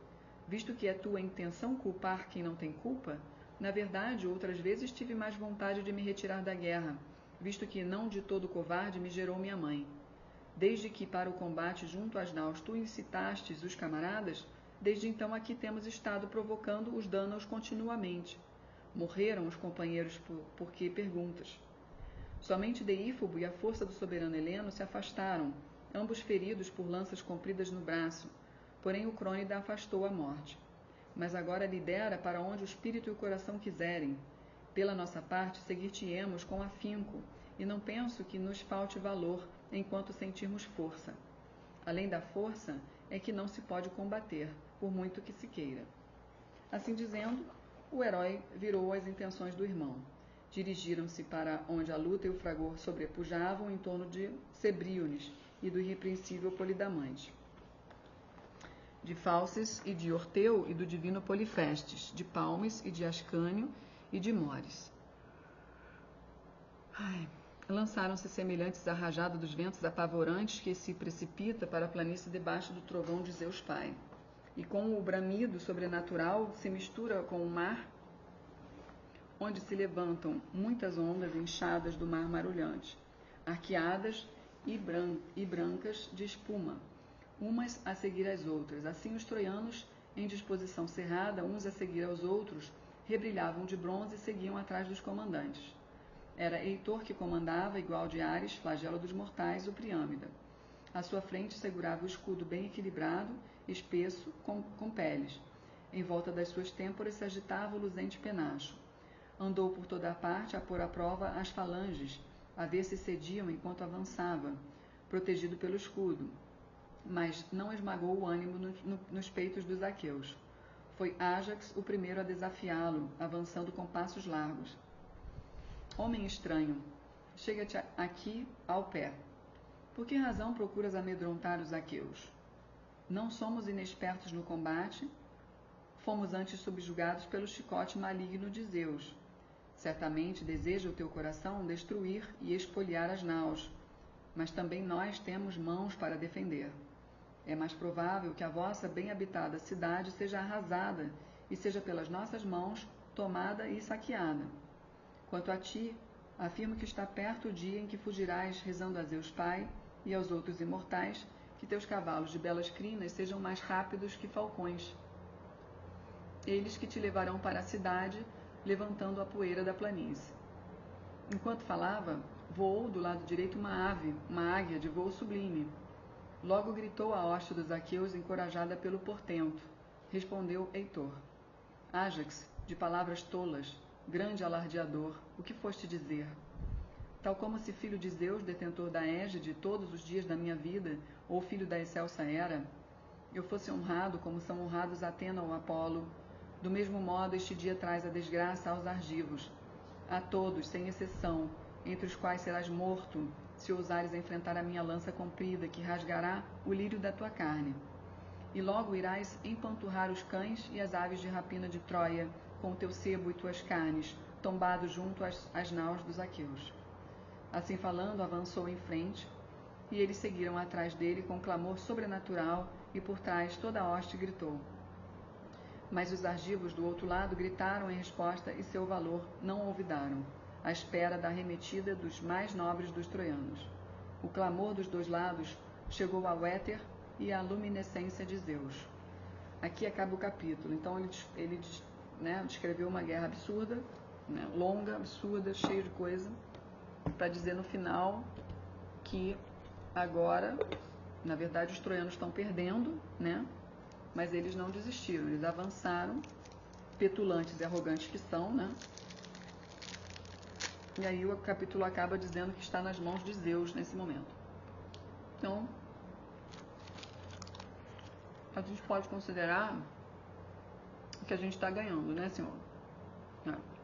[SPEAKER 1] visto que é tua intenção culpar quem não tem culpa, na verdade, outras vezes tive mais vontade de me retirar da guerra, visto que não de todo covarde me gerou minha mãe. Desde que para o combate junto às naus tu incitastes os camaradas, desde então aqui temos estado provocando os danos continuamente. Morreram os companheiros por que perguntas? Somente Deífobo e a força do soberano Heleno se afastaram, ambos feridos por lanças compridas no braço, porém o Crônida afastou a morte. Mas agora lidera para onde o espírito e o coração quiserem. Pela nossa parte, seguir-te-emos com afinco, e não penso que nos falte valor enquanto sentirmos força. Além da força, é que não se pode combater, por muito que se queira. Assim dizendo, o herói virou as intenções do irmão. Dirigiram-se para onde a luta e o fragor sobrepujavam em torno de Cebríones e do irrepreensível Polidamante, de Falces e de Orteu e do divino Polifestes, de Palmes e de Ascânio e de Mores. Lançaram-se semelhantes à rajada dos ventos apavorantes que se precipita para a planície debaixo do trovão de Zeus Pai. E com o bramido sobrenatural se mistura com o mar, onde se levantam muitas ondas inchadas do mar marulhante, arqueadas e brancas de espuma, umas a seguir às outras. Assim os troianos, em disposição cerrada, uns a seguir aos outros, rebrilhavam de bronze e seguiam atrás dos comandantes. Era Heitor que comandava, igual de Ares, flagelo dos mortais, o Priâmida. À sua frente segurava o escudo bem equilibrado, espesso, com peles. Em volta das suas têmporas se agitava o luzente penacho. Andou por toda a parte a pôr à prova as falanges, a ver se cediam enquanto avançava, protegido pelo escudo, mas não esmagou o ânimo nos peitos dos aqueus. Foi Ájax o primeiro a desafiá-lo, avançando com passos largos. Homem estranho, chega-te aqui ao pé. Por que razão procuras amedrontar os aqueus? Não somos inexpertos no combate, fomos antes subjugados pelo chicote maligno de Zeus. Certamente deseja o teu coração destruir e espoliar as naus, mas também nós temos mãos para defender. É mais provável que a vossa bem habitada cidade seja arrasada e seja pelas nossas mãos tomada e saqueada. Quanto a ti, afirmo que está perto o dia em que fugirás rezando a Zeus Pai e aos outros imortais que teus cavalos de belas crinas sejam mais rápidos que falcões. Eles que te levarão para a cidade, levantando a poeira da planície. Enquanto falava, voou do lado direito uma ave, uma águia de voo sublime. Logo gritou a hoste dos aqueus, encorajada pelo portento. Respondeu Heitor. Ájax, de palavras tolas, grande alardeador, o que foste dizer? Tal como se filho de Zeus, detentor da égide todos os dias da minha vida, ou filho da excelsa Hera, eu fosse honrado como são honrados Atena ou Apolo, do mesmo modo este dia traz a desgraça aos argivos, a todos, sem exceção, entre os quais serás morto, se ousares enfrentar a minha lança comprida, que rasgará o lírio da tua carne. E logo irás empanturrar os cães e as aves de rapina de Troia, com o teu sebo e tuas carnes, tombados junto às naus dos aqueus. Assim falando, avançou em frente, e eles seguiram atrás dele com clamor sobrenatural, e por trás toda a hoste gritou. Mas os argivos do outro lado gritaram em resposta, e seu valor não olvidaram, à espera da arremetida dos mais nobres dos troianos. O clamor dos dois lados chegou ao éter e à luminescência de Zeus. Aqui acaba o capítulo. Então ele né, descreveu uma guerra absurda, né, longa, absurda, cheia de coisa, para dizer no final que agora, na verdade, os troianos estão perdendo, né, mas eles não desistiram, eles avançaram, petulantes e arrogantes que são, né, e aí o capítulo acaba dizendo que está nas mãos de Zeus nesse momento. Então, a gente pode considerar que a gente está ganhando, né, senhor? É.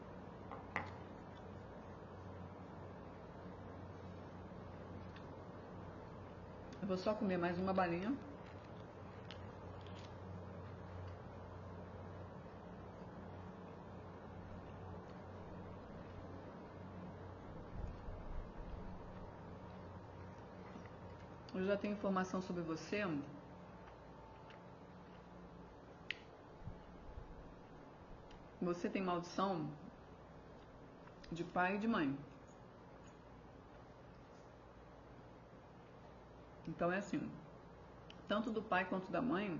[SPEAKER 1] Eu vou só comer mais uma balinha. Eu já tenho informação sobre você. Você tem maldição de pai e de mãe. Então é assim, tanto do pai quanto da mãe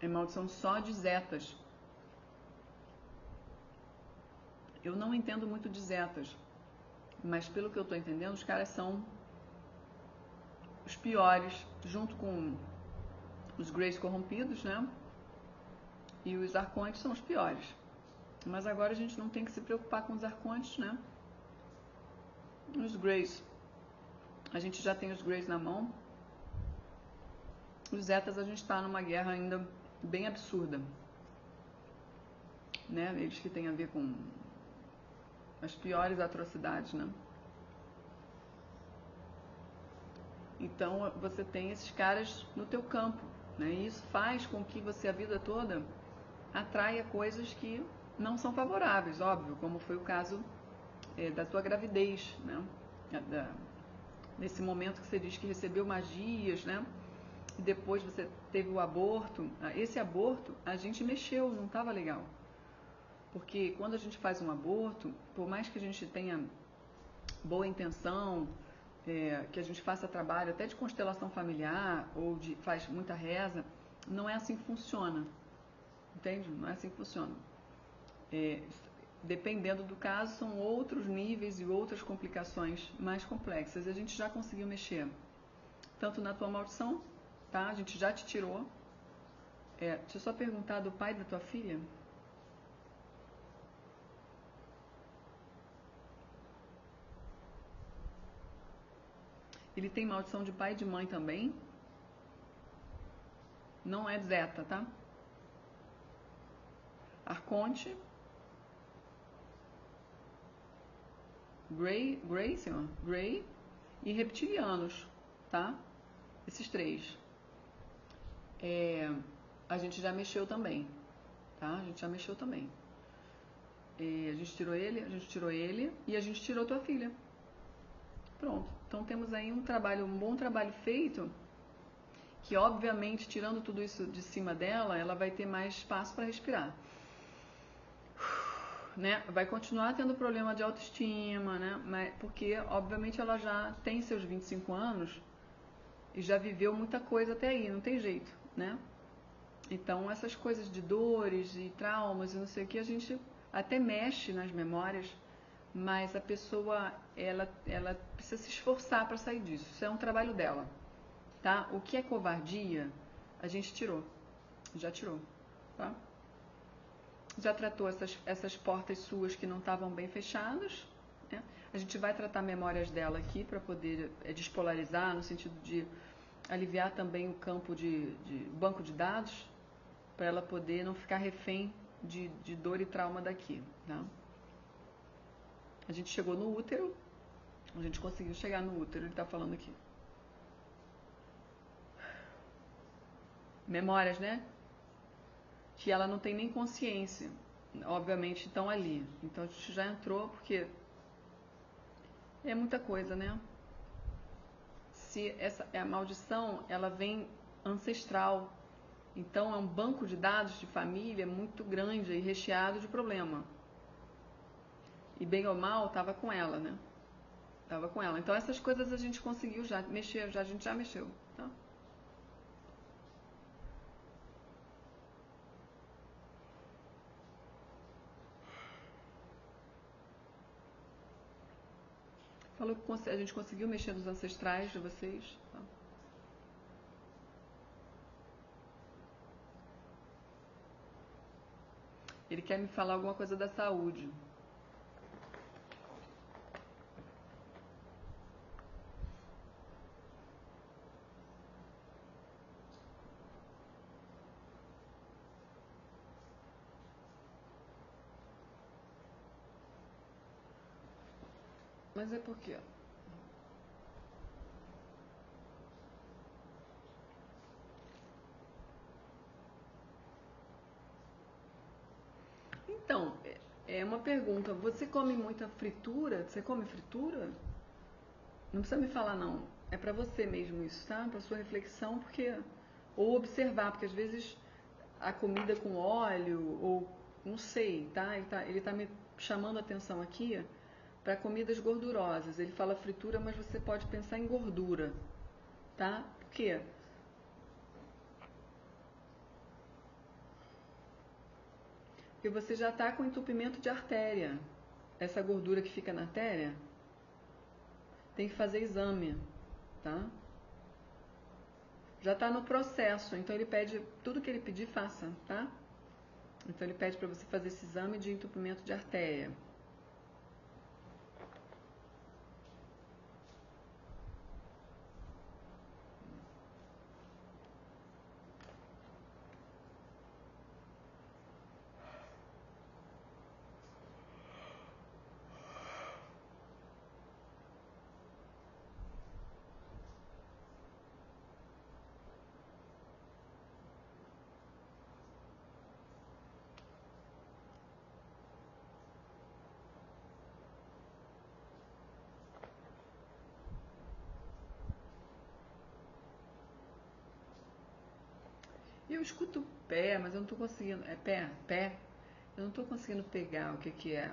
[SPEAKER 1] é maldição só de zetas. Eu não entendo muito de zetas, mas pelo que eu tô entendendo, os caras são os piores, junto com os Greys corrompidos, né? E os arcontes são os piores. Mas agora a gente não tem que se preocupar com os arcontes, né? Os Greys, a gente já tem os Greys na mão. Os Zetas, a gente está numa guerra ainda bem absurda, né? Eles que têm a ver com as piores atrocidades, né? Então você tem esses caras no teu campo, né? E isso faz com que você a vida toda atraia coisas que não são favoráveis, óbvio, como foi o caso da tua gravidez, né? Nesse momento que você diz que recebeu magias, né? E depois você teve o aborto. Esse aborto a gente mexeu, não estava legal. Porque quando a gente faz um aborto, por mais que a gente tenha boa intenção, que a gente faça trabalho até de constelação familiar ou faz muita reza, não é assim que funciona. Entende? Não é assim que funciona. Dependendo do caso, são outros níveis e outras complicações mais complexas. A gente já conseguiu mexer tanto na tua maldição, tá? A gente já te tirou. Deixa eu só perguntar do pai da tua filha. Ele tem maldição de pai e de mãe também. Não é zeta, tá? Arconte. Grey, senhor? Grey e reptilianos, tá? Esses três. A gente já mexeu também, tá? A gente já mexeu também. A gente tirou ele e a gente tirou tua filha. Pronto. Então temos aí um bom trabalho feito, que obviamente, tirando tudo isso de cima dela, ela vai ter mais espaço para respirar. Né? Vai continuar tendo problema de autoestima, né? Porque obviamente ela já tem seus 25 anos e já viveu muita coisa até aí, não tem jeito, né? Então essas coisas de dores e traumas e não sei o que, a gente até mexe nas memórias, mas a pessoa ela precisa se esforçar para sair disso. Isso é um trabalho dela, tá? O que é covardia, a gente já tirou, tá? Já tratou essas portas suas que não estavam bem fechadas, né? A gente vai tratar memórias dela aqui para poder despolarizar, no sentido de aliviar também o campo de banco de dados, para ela poder não ficar refém de dor e trauma daqui, tá? A gente chegou no útero, a gente conseguiu chegar no útero, ele está falando aqui. Memórias, né? Que ela não tem nem consciência, obviamente estão ali. Então a gente já entrou porque é muita coisa, né? Se a maldição, ela vem ancestral, então é um banco de dados de família muito grande e recheado de problema. E bem ou mal, estava com ela, né? Estava com ela. Então essas coisas a gente conseguiu já mexer, a gente já mexeu, tá? Falou que a gente conseguiu mexer nos ancestrais de vocês. Tá? Ele quer me falar alguma coisa da saúde. Mas é por quê? Então, é uma pergunta. Você come muita fritura? Você come fritura? Não precisa me falar não. É pra você mesmo isso, tá? Pra sua reflexão, porque ou observar, porque às vezes a comida com óleo ou não sei, tá? Ele tá me chamando a atenção aqui para comidas gordurosas. Ele fala fritura, mas você pode pensar em gordura, tá? Por quê? Porque você já está com entupimento de artéria. Essa gordura que fica na artéria, tem que fazer exame, tá? Já está no processo, então ele pede, tudo que ele pedir, faça, tá? Então ele pede para você fazer esse exame de entupimento de artéria. E eu escuto pé, mas eu não estou conseguindo. É pé, pé. Eu não estou conseguindo pegar o que é.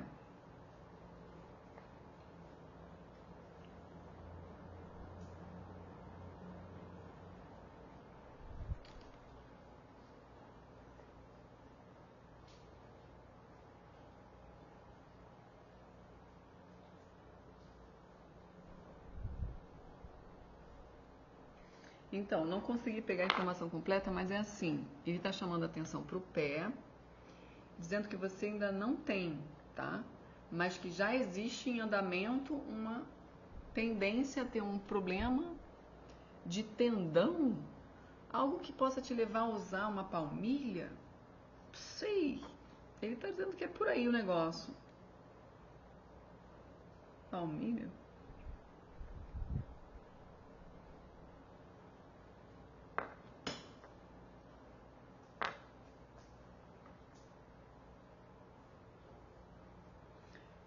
[SPEAKER 1] Então, não consegui pegar a informação completa, mas é assim. Ele está chamando a atenção para o pé, dizendo que você ainda não tem, tá? Mas que já existe em andamento uma tendência a ter um problema de tendão, algo que possa te levar a usar uma palmilha. Sei. Ele está dizendo que é por aí o negócio. Palmilha?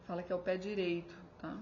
[SPEAKER 1] Fala que é o pé direito, tá?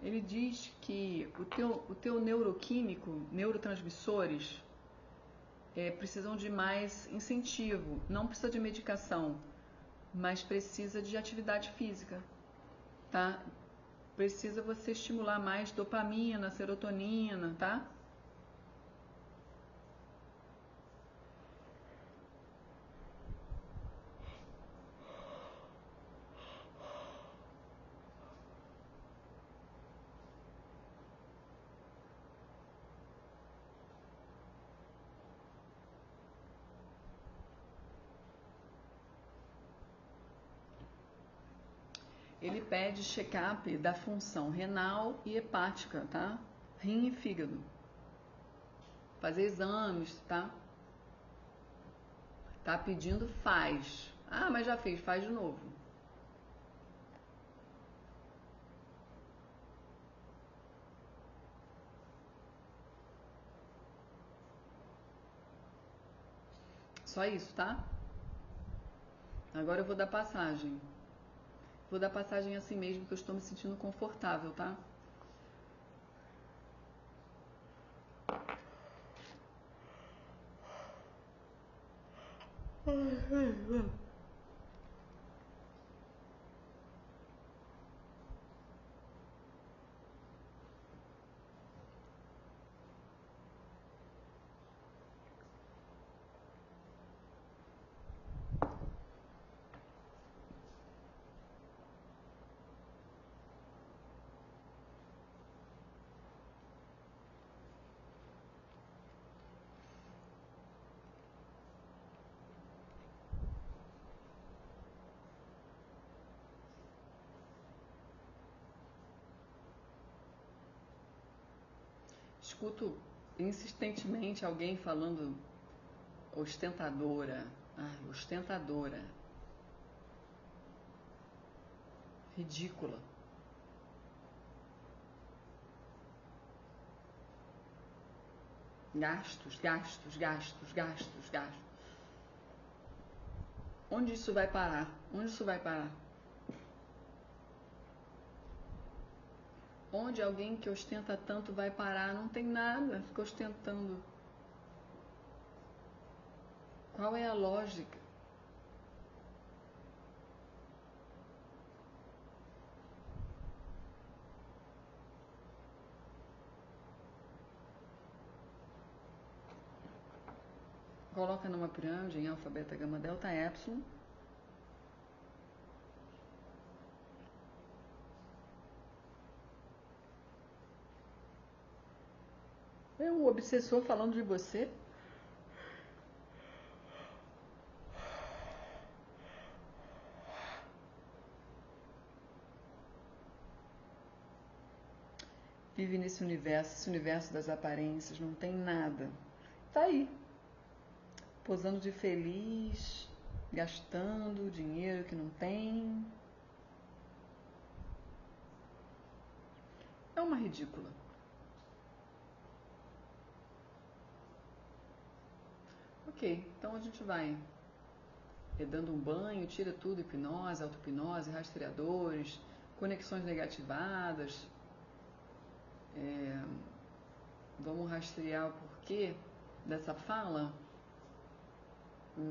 [SPEAKER 1] Ele diz que o teu neuroquímico, neurotransmissores, precisam de mais incentivo. Não precisa de medicação, mas precisa de atividade física, tá? Precisa você estimular mais dopamina, serotonina, tá? Ele pede check-up da função renal e hepática, tá? Rim e fígado. Fazer exames, tá? Tá pedindo, faz. Ah, mas já fez, faz de novo. Só isso, tá? Agora eu vou dar passagem. Vou dar passagem assim mesmo, porque eu estou me sentindo confortável, tá? Escuto insistentemente alguém falando ostentadora. Ai, ostentadora. Ridícula. Gastos, gastos, gastos, gastos, gastos. Onde isso vai parar? Onde isso vai parar? Onde alguém que ostenta tanto vai parar? Não tem nada, fica ostentando. Qual é a lógica? Coloca numa pirâmide em alfa, beta, gama, delta, epsilon. É um obsessor falando de você. Vive nesse universo, esse universo das aparências, não tem nada. Tá aí, posando de feliz, gastando dinheiro que não tem. É uma ridícula. Ok, então a gente vai dando um banho, tira tudo, hipnose, auto-hipnose, rastreadores, conexões negativadas. Vamos rastrear o porquê dessa fala,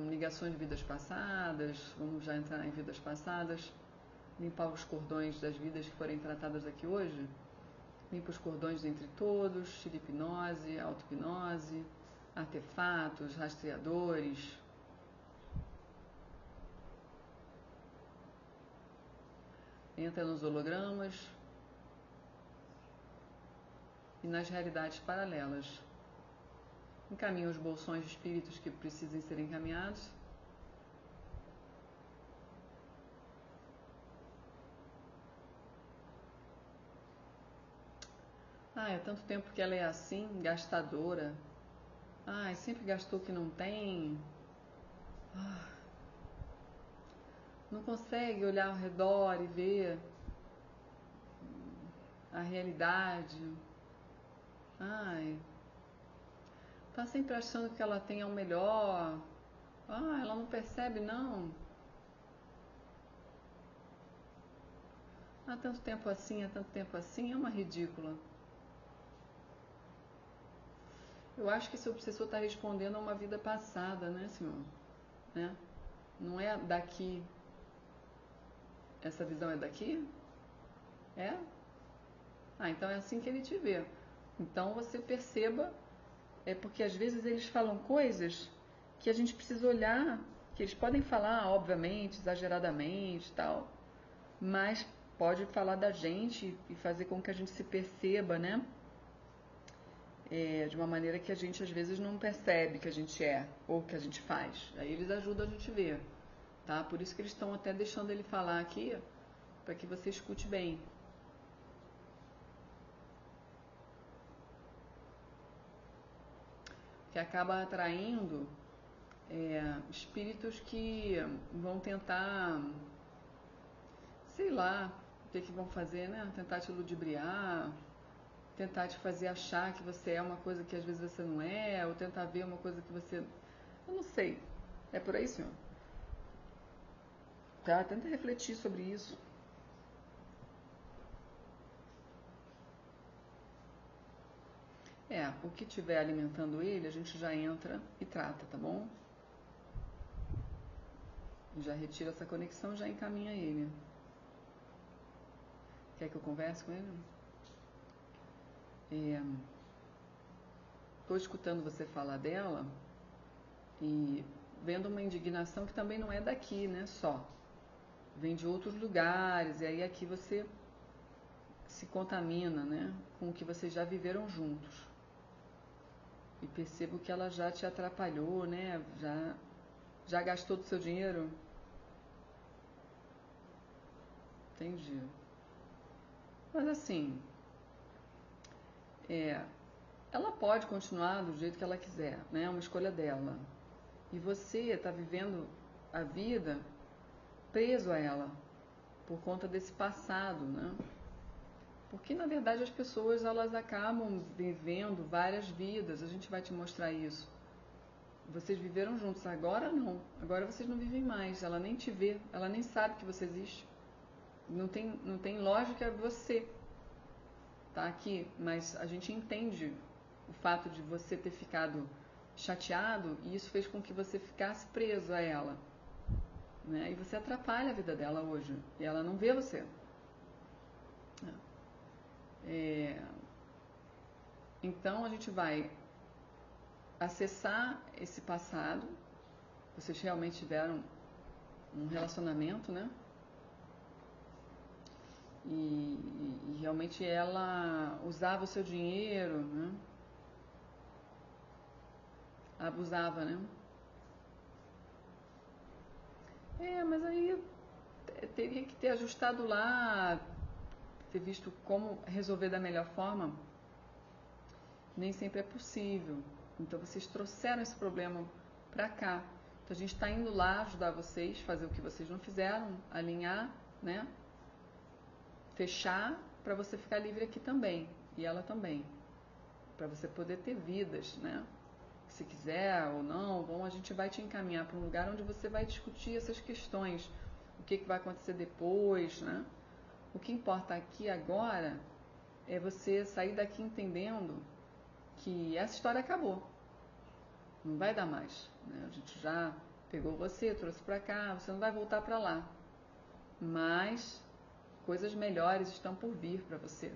[SPEAKER 1] ligações de vidas passadas, vamos já entrar em vidas passadas, limpar os cordões das vidas que forem tratadas aqui hoje, limpa os cordões entre todos, tira hipnose, auto-hipnose, artefatos, rastreadores. Entra nos hologramas e nas realidades paralelas. Encaminha os bolsões de espíritos que precisem ser encaminhados. É tanto tempo que ela é assim, gastadora. Sempre gastou o que não tem. Não consegue olhar ao redor e ver a realidade. Tá sempre achando que ela tem o melhor. Ela não percebe, não. Há tanto tempo assim, é uma ridícula. Eu acho que esse obsessor está respondendo a uma vida passada, né, senhor? Né? Não é daqui. Essa visão é daqui? É? Então é assim que ele te vê. Então você perceba, porque às vezes eles falam coisas que a gente precisa olhar, que eles podem falar, obviamente, exageradamente e tal, mas pode falar da gente e fazer com que a gente se perceba, né? De uma maneira que a gente às vezes não percebe que a gente é ou que a gente faz. Aí eles ajudam a gente a ver, tá? Por isso que eles estão até deixando ele falar aqui, para que você escute bem. Que acaba atraindo espíritos que vão tentar, sei lá, o que vão fazer, né? Tentar te ludibriar, tentar te fazer achar que você é uma coisa que às vezes você não é, ou tentar ver uma coisa que você... Eu não sei. É por aí, senhor. Tá? Tenta refletir sobre isso. O que estiver alimentando ele, a gente já entra e trata, tá bom? Já retira essa conexão, já encaminha ele. Quer que eu converse com ele? Estou escutando você falar dela e vendo uma indignação que também não é daqui, né? Só. Vem de outros lugares, e aí aqui você se contamina, né? Com o que vocês já viveram juntos. E percebo que ela já te atrapalhou, né? Já gastou do seu dinheiro? Entendi. Mas assim, ela pode continuar do jeito que ela quiser, né? É uma escolha dela. E você está vivendo a vida preso a ela por conta desse passado, né? Porque na verdade as pessoas elas acabam vivendo várias vidas. A gente vai te mostrar isso. Vocês viveram juntos, agora não. Agora vocês não vivem mais. Ela nem te vê, ela nem sabe que você existe. Não tem lógica você tá aqui, mas a gente entende o fato de você ter ficado chateado e isso fez com que você ficasse preso a ela, né? E você atrapalha a vida dela hoje e ela não vê você. Então a gente vai acessar esse passado. Vocês realmente tiveram um relacionamento, né? E realmente ela usava o seu dinheiro, né? Abusava, né? Mas aí teria que ter ajustado lá, ter visto como resolver da melhor forma. Nem sempre é possível. Então vocês trouxeram esse problema pra cá. Então a gente está indo lá ajudar vocês, fazer o que vocês não fizeram, alinhar, né? Fechar para você ficar livre aqui também e ela também, para você poder ter vidas, né? Se quiser ou não, bom, a gente vai te encaminhar para um lugar onde você vai discutir essas questões, o que vai acontecer depois, né? O que importa aqui agora é você sair daqui entendendo que essa história acabou, não vai dar mais, né? A gente já pegou você, trouxe para cá, você não vai voltar para lá, mas coisas melhores estão por vir para você.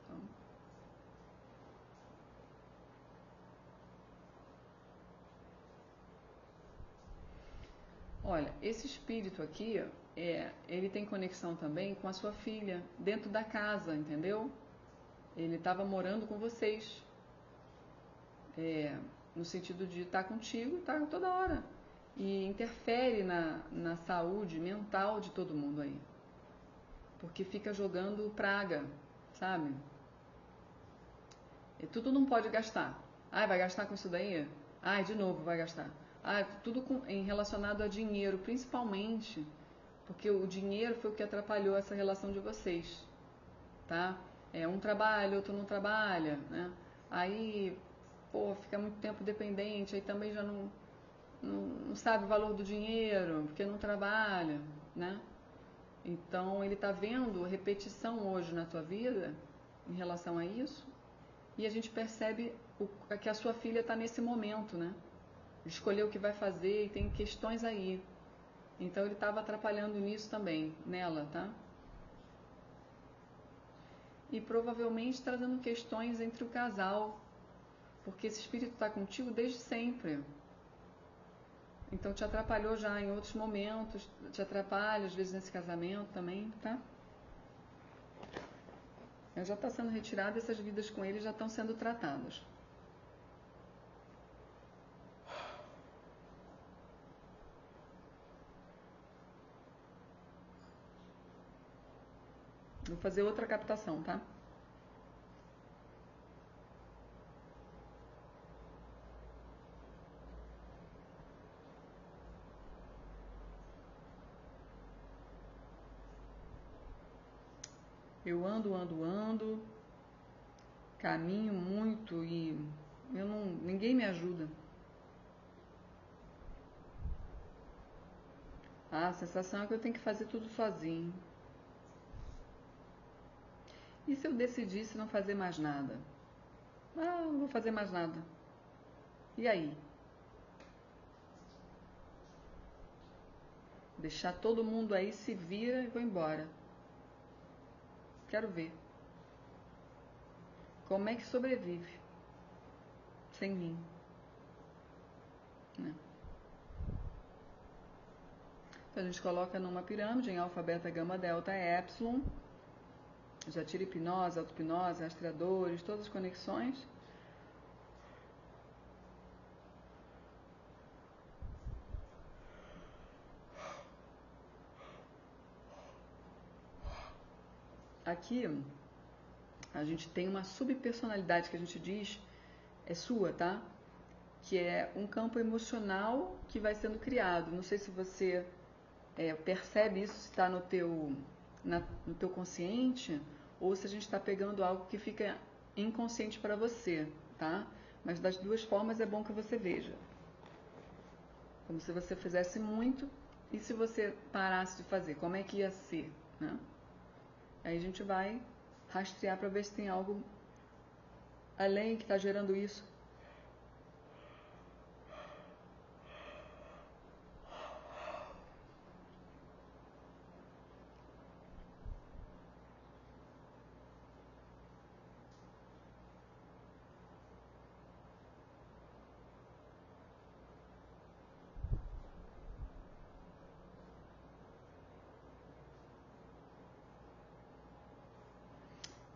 [SPEAKER 1] Então, olha, esse espírito aqui, ele tem conexão também com a sua filha, dentro da casa, entendeu? Ele estava morando com vocês, no sentido de estar contigo, estar toda hora. E interfere na saúde mental de todo mundo aí. Porque fica jogando praga, sabe? E tudo não pode gastar. Vai gastar com isso daí? De novo vai gastar. Tudo relacionado a dinheiro, principalmente, porque o dinheiro foi o que atrapalhou essa relação de vocês, tá? Um trabalha, outro não trabalha, né? Aí, fica muito tempo dependente, aí também já não sabe o valor do dinheiro, porque não trabalha, né? Então, ele está vendo repetição hoje na tua vida em relação a isso, e a gente percebe que a sua filha está nesse momento, né? Escolher o que vai fazer e tem questões aí. Então ele estava atrapalhando nisso também, nela, tá? E provavelmente trazendo questões entre o casal, porque esse espírito está contigo desde sempre. Então te atrapalhou já em outros momentos, te atrapalha às vezes nesse casamento também, tá? Já está sendo retirado, essas vidas com ele já estão sendo tratadas. Vou fazer outra captação, tá? Eu ando, caminho muito e ninguém me ajuda. A sensação é que eu tenho que fazer tudo sozinho. E se eu decidisse não fazer mais nada? Ah, não vou fazer mais nada. E aí? Deixar todo mundo aí, se vira e vou embora. Quero ver. Como é que sobrevive sem mim? Né? Então a gente coloca numa pirâmide em alfa, beta, gama, delta, epsilon. Já tira hipnose, auto-hipnose, rastreadores, todas as conexões. Aqui a gente tem uma subpersonalidade que a gente diz é sua, tá? Que é um campo emocional que vai sendo criado. Não sei se você percebe isso, se está no teu consciente, ou se a gente está pegando algo que fica inconsciente para você, tá? Mas das duas formas é bom que você veja. Como se você fizesse muito e se você parasse de fazer, como é que ia ser, né? Aí a gente vai rastrear para ver se tem algo além que está gerando isso.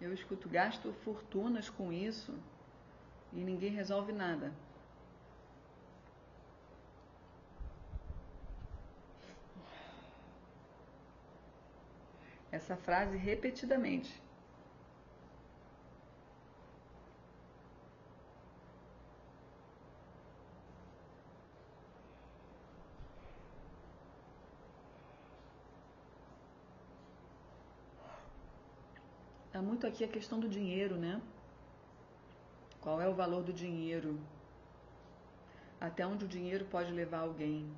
[SPEAKER 1] Eu escuto, gasto fortunas com isso e ninguém resolve nada. Essa frase repetidamente. Tá muito aqui a questão do dinheiro, né? Qual é o valor do dinheiro? Até onde o dinheiro pode levar alguém?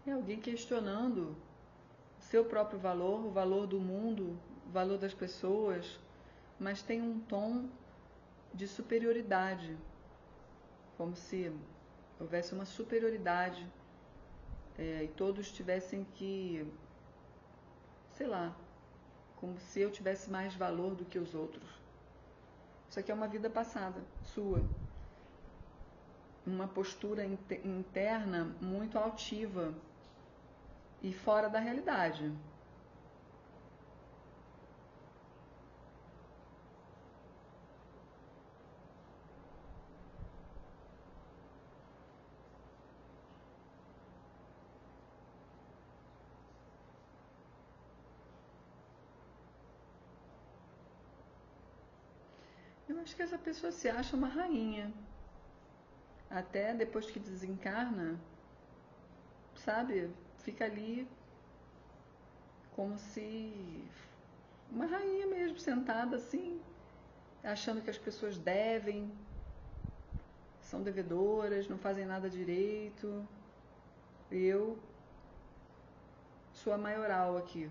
[SPEAKER 1] É alguém questionando o seu próprio valor, o valor do mundo, o valor das pessoas, mas tem um tom de superioridade, como se houvesse uma superioridade e todos tivessem que, sei lá, como se eu tivesse mais valor do que os outros. Isso aqui é uma vida passada, sua. Uma postura interna muito altiva e fora da realidade. Eu acho que essa pessoa se acha uma rainha. Até depois que desencarna, sabe? Fica ali como se uma rainha mesmo, sentada assim, achando que as pessoas devem, são devedoras, não fazem nada direito. Eu sou a maioral aqui.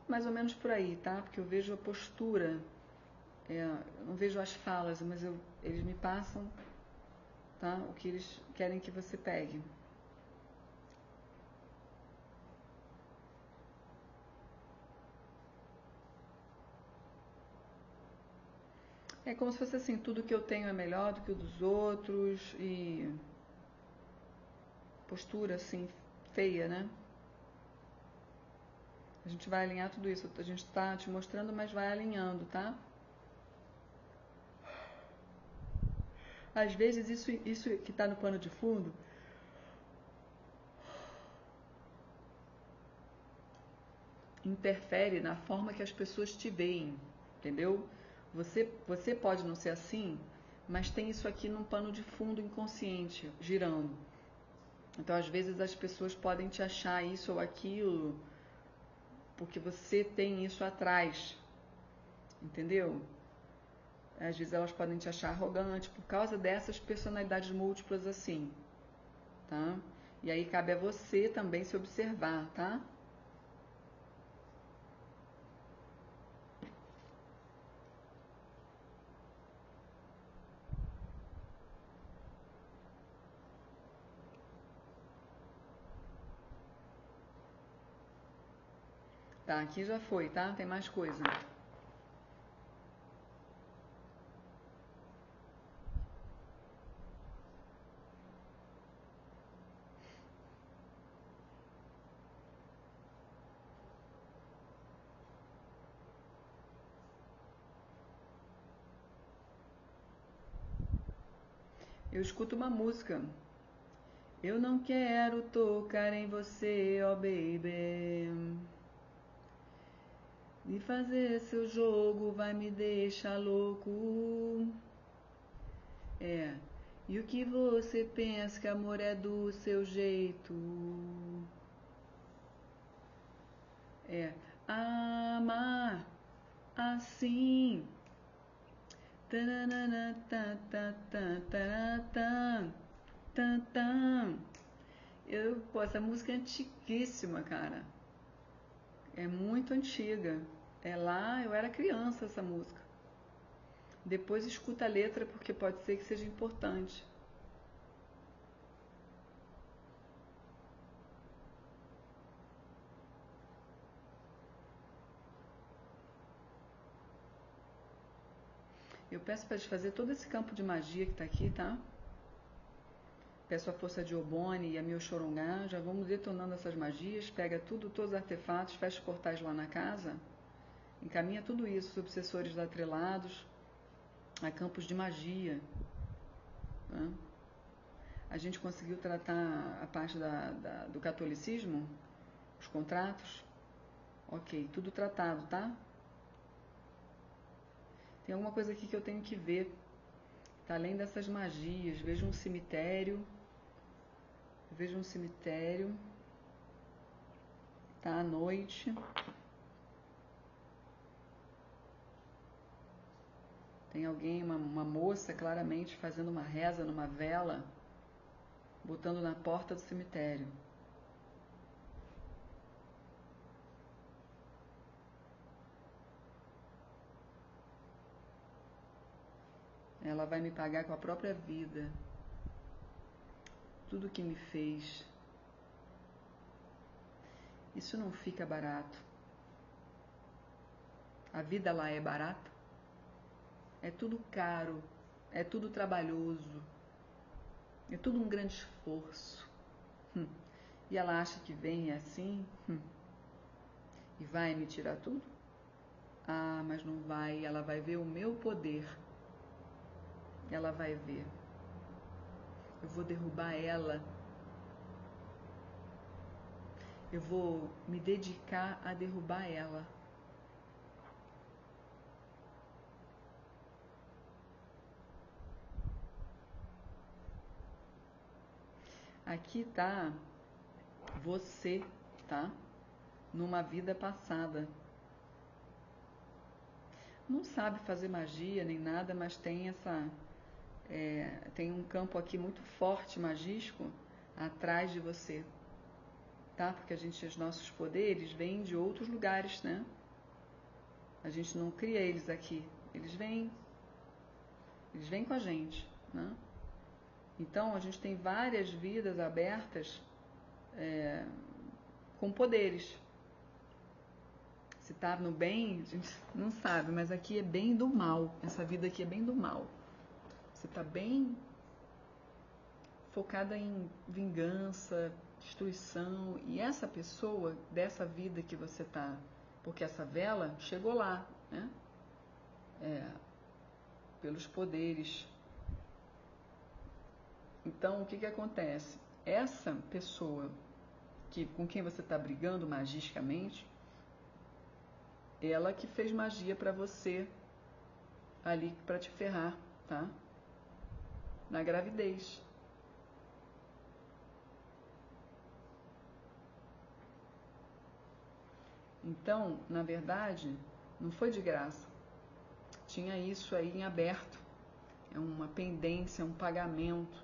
[SPEAKER 1] Mais ou menos por aí, tá? Porque eu vejo a postura, eu não vejo as falas, mas eles me passam, tá? O que eles querem que você pegue. É como se fosse assim, tudo que eu tenho é melhor do que o dos outros e postura assim, feia, né? A gente vai alinhar tudo isso. A gente tá te mostrando, mas vai alinhando, tá? Às vezes isso que tá no pano de fundo interfere na forma que as pessoas te veem, entendeu? Você pode não ser assim, mas tem isso aqui num pano de fundo inconsciente, girando. Então, às vezes, as pessoas podem te achar isso ou aquilo, porque você tem isso atrás, entendeu? Às vezes elas podem te achar arrogante por causa dessas personalidades múltiplas assim, tá? E aí cabe a você também se observar, tá? Tá, aqui já foi, tá? Tem mais coisa. Eu escuto uma música. Eu não quero tocar em você, ó baby. E fazer seu jogo vai me deixar louco. É. E o que você pensa que amor é do seu jeito? É. Amar assim. Tananana, tan, tan, tan, tan, tan, tan, tan. Pô, essa música é antiguíssima, cara. É muito antiga. É lá, eu era criança essa música. Depois escuta a letra porque pode ser que seja importante. Eu peço para desfazer todo esse campo de magia que está aqui, tá? Peço a força de Obone e a meu Xorongá. Já vamos detonando essas magias. Pega tudo, todos os artefatos, fecha os portais lá na casa. Encaminha tudo isso, os obsessores atrelados a campos de magia. Tá? A gente conseguiu tratar a parte do catolicismo, os contratos. Ok, tudo tratado, tá? Tem alguma coisa aqui que eu tenho que ver. Tá além dessas magias. Vejo um cemitério. Vejo um cemitério. Tá à noite. Tem alguém, uma moça, claramente, fazendo uma reza numa vela, botando na porta do cemitério. Ela vai me pagar com a própria vida. Tudo que me fez. Isso não fica barato. A vida lá é barata? É tudo caro, é tudo trabalhoso, é tudo um grande esforço. E ela acha que vem assim e vai me tirar tudo? Ah, mas não vai, ela vai ver o meu poder. Ela vai ver. Eu vou derrubar ela. Eu vou me dedicar a derrubar ela. Aqui tá você, tá? Numa vida passada. Não sabe fazer magia nem nada, mas tem tem um campo aqui muito forte, magístico, atrás de você, tá? Porque os nossos poderes vêm de outros lugares, né? A gente não cria eles aqui, eles vêm com a gente, né? Então a gente tem várias vidas abertas com poderes. Se tá no bem, a gente não sabe, mas aqui é bem do mal. Essa vida aqui é bem do mal. Você tá bem focada em vingança, destruição. E essa pessoa, dessa vida que você tá, porque essa vela chegou lá, né? Pelos poderes. Então, o que acontece? Essa pessoa com quem você está brigando magicamente, ela que fez magia para você ali para te ferrar, tá? na gravidez. Então, na verdade, não foi de graça. Tinha isso aí em aberto. É uma pendência, é um pagamento,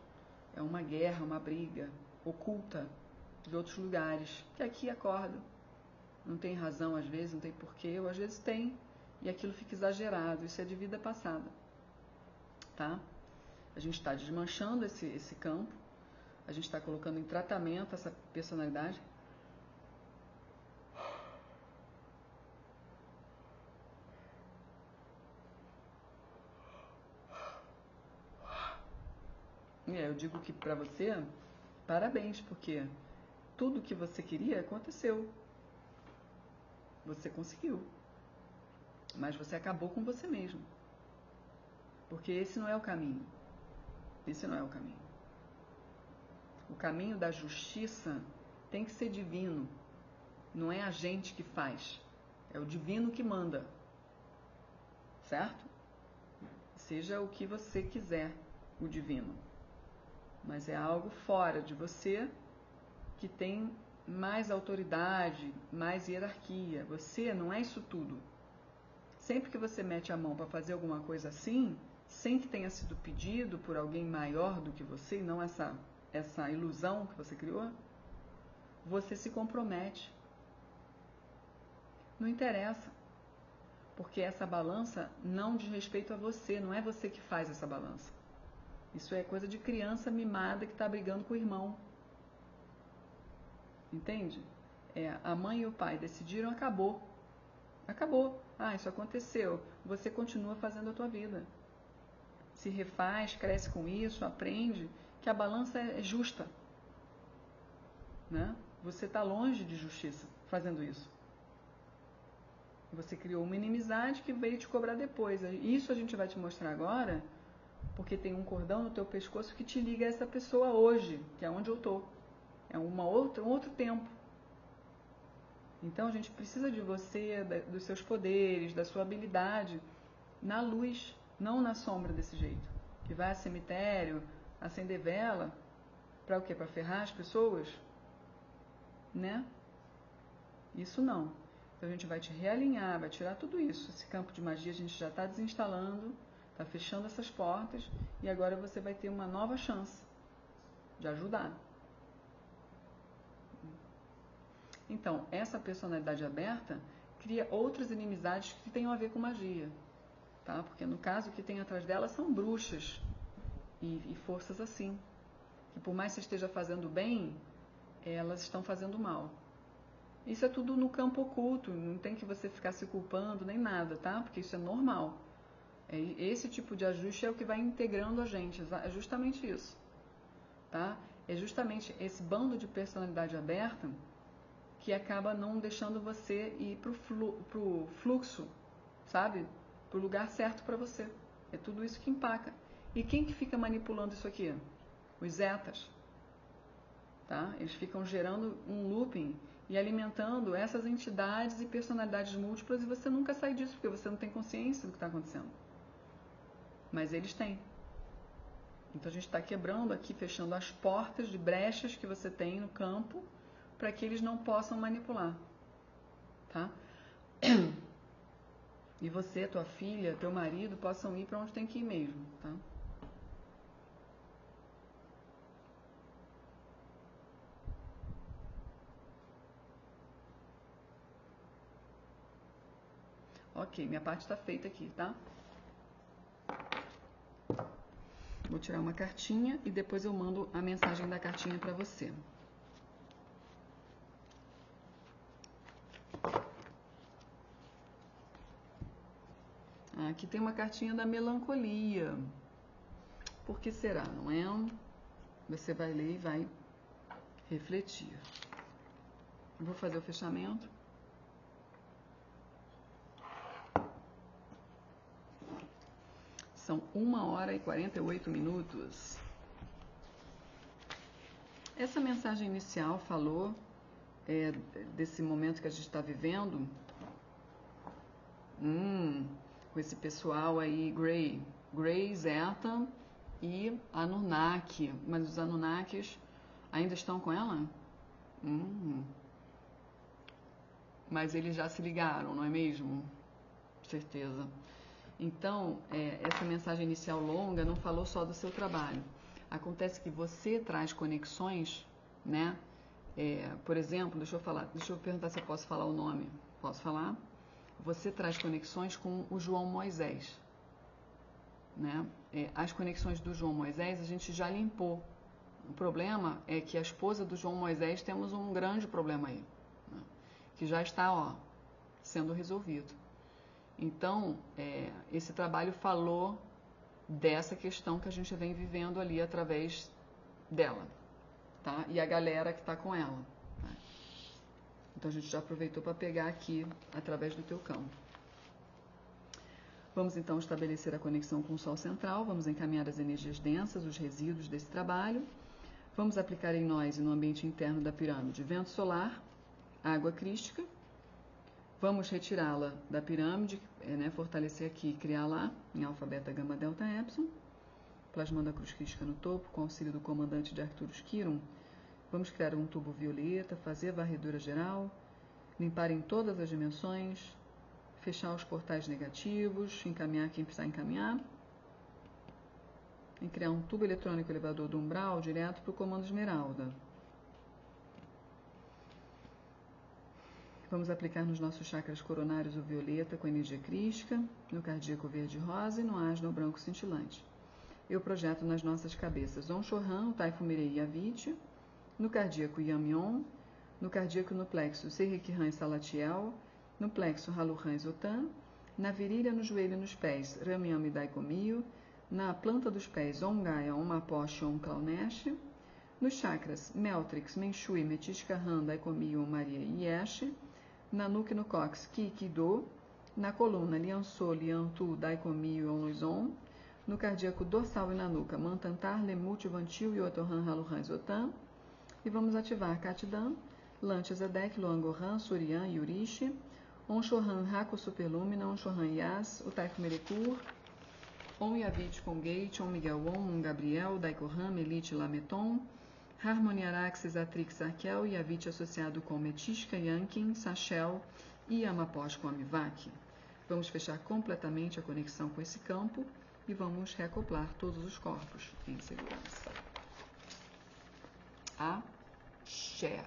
[SPEAKER 1] é uma guerra, uma briga oculta de outros lugares, que aqui acorda. Não tem razão às vezes, não tem porquê, ou às vezes tem, e aquilo fica exagerado. Isso é de vida passada, tá? A gente está desmanchando esse campo, a gente está colocando em tratamento essa personalidade. Eu digo que para você, parabéns, porque tudo que você queria aconteceu. Você conseguiu. Mas você acabou com você mesmo. Porque esse não é o caminho. Esse não é o caminho. O caminho da justiça tem que ser divino. Não é a gente que faz. É o divino que manda. Certo? Seja o que você quiser, o divino. Mas é algo fora de você que tem mais autoridade, mais hierarquia. Você não é isso tudo. Sempre que você mete a mão para fazer alguma coisa assim, sem que tenha sido pedido por alguém maior do que você, e não essa ilusão que você criou, você se compromete. Não interessa. Porque essa balança não diz respeito a você, não é você que faz essa balança. Isso é coisa de criança mimada que está brigando com o irmão. Entende? A mãe e o pai decidiram, acabou. Acabou. Isso aconteceu. Você continua fazendo a tua vida. Se refaz, cresce com isso, aprende que a balança é justa. Né? Você está longe de justiça fazendo isso. Você criou uma inimizade que veio te cobrar depois. Isso a gente vai te mostrar agora, porque tem um cordão no teu pescoço que te liga a essa pessoa hoje, que é onde eu estou. É um outro tempo. Então a gente precisa de você, dos seus poderes, da sua habilidade, na luz, não na sombra desse jeito. Que vai a cemitério, acender vela, para o quê? Para ferrar as pessoas? Né? Isso não. Então a gente vai te realinhar, vai tirar tudo isso. Esse campo de magia a gente já está desinstalando, está fechando essas portas, e agora você vai ter uma nova chance de ajudar. Então, essa personalidade aberta cria outras inimizades que tenham a ver com magia, tá? Porque no caso o que tem atrás dela são bruxas e forças assim, que por mais que você esteja fazendo bem, elas estão fazendo mal. Isso é tudo no campo oculto, não tem que você ficar se culpando nem nada, tá? Porque isso é normal. Esse tipo de ajuste é o que vai integrando a gente, é justamente isso, tá? É justamente esse bando de personalidade aberta que acaba não deixando você ir pro fluxo, sabe? Pro lugar certo para você. É tudo isso que empaca. E quem que fica manipulando isso aqui? Os zetas, tá? Eles ficam gerando um looping e alimentando essas entidades e personalidades múltiplas, e você nunca sai disso, porque você não tem consciência do que está acontecendo. Mas eles têm. Então a gente está quebrando aqui, fechando as portas de brechas que você tem no campo, para que eles não possam manipular, tá? E você, tua filha, teu marido possam ir para onde tem que ir mesmo, tá? Ok, minha parte está feita aqui, tá? Vou tirar uma cartinha e depois eu mando a mensagem da cartinha para você. Aqui tem uma cartinha da melancolia. Por que será, não é? Você vai ler e vai refletir. Vou fazer o fechamento. São 1h48. Essa mensagem inicial falou desse momento que a gente está vivendo, com esse pessoal aí, Grey Zeta, e Anunnaki. Mas os Anunnakis ainda estão com ela? Mas eles já se ligaram, não é mesmo? Certeza. Então, essa mensagem inicial longa não falou só do seu trabalho. Acontece que você traz conexões, né? Por exemplo, deixa eu perguntar se eu posso falar o nome. Posso falar? Você traz conexões com o João Moisés, né? As conexões do João Moisés a gente já limpou. O problema é que a esposa do João Moisés temos um grande problema aí, né? Que já está, sendo resolvido. Então, esse trabalho falou dessa questão que a gente vem vivendo ali através dela, tá? E a galera que está com ela, tá? Então a gente já aproveitou para pegar aqui através do teu campo. Vamos então estabelecer a conexão com o Sol Central, vamos encaminhar as energias densas, os resíduos desse trabalho. Vamos aplicar em nós e no ambiente interno da pirâmide vento solar, água crística. Vamos retirá-la da pirâmide, fortalecer aqui e criar lá, em alfa, beta, gama, delta, epsilon. Plasmando a cruz crística no topo, com auxílio do comandante de Arcturus Quiron. Vamos criar um tubo violeta, fazer a varredura geral, limpar em todas as dimensões, fechar os portais negativos, encaminhar quem precisar encaminhar. E criar um tubo eletrônico elevador do umbral direto para o comando Esmeralda. Vamos aplicar nos nossos chakras coronários o violeta com energia crística, no cardíaco verde-rosa e no asno branco cintilante. Eu projeto nas nossas cabeças Onchohan, o Taifumirei e Aviti, no cardíaco Yamyon, no cardíaco no plexo Serikhan e Salatiel, no plexo Haluhan e Zotan, na virilha, no joelho e nos pés Ramyam e Daikomio, na planta dos pés Om-Gaia, Om-Aposh e Om-Klaunesh, nos chakras Meltrix, Menshui, Metiscahan, Daikomio, Maria e Yesh, na nuca e no cóccix Ki, Ki-Do, na coluna Liansô, Liantu, Daikomio e Onluizon, no cardíaco dorsal e na nuca Mantantar, Lemut, Vantil e Otohan, Haluhan e Zotan, e vamos ativar Katidan, Lantizedek, Loangohan, Suryan e Urishi, Onchohan, Rako Superlumina, Onchohan Yas, o Taifumerekur, Om Yavit com Gate, Om Miguel Om, Om Gabriel, Daikohan, Melite Lameton, Harmony Araxes, Atrix Arquel e Yavit associado com Metisca, Yankin, Sachel e Amaposh com Amivak. Vamos fechar completamente a conexão com esse campo e vamos reacoplar todos os corpos em segurança. Axé.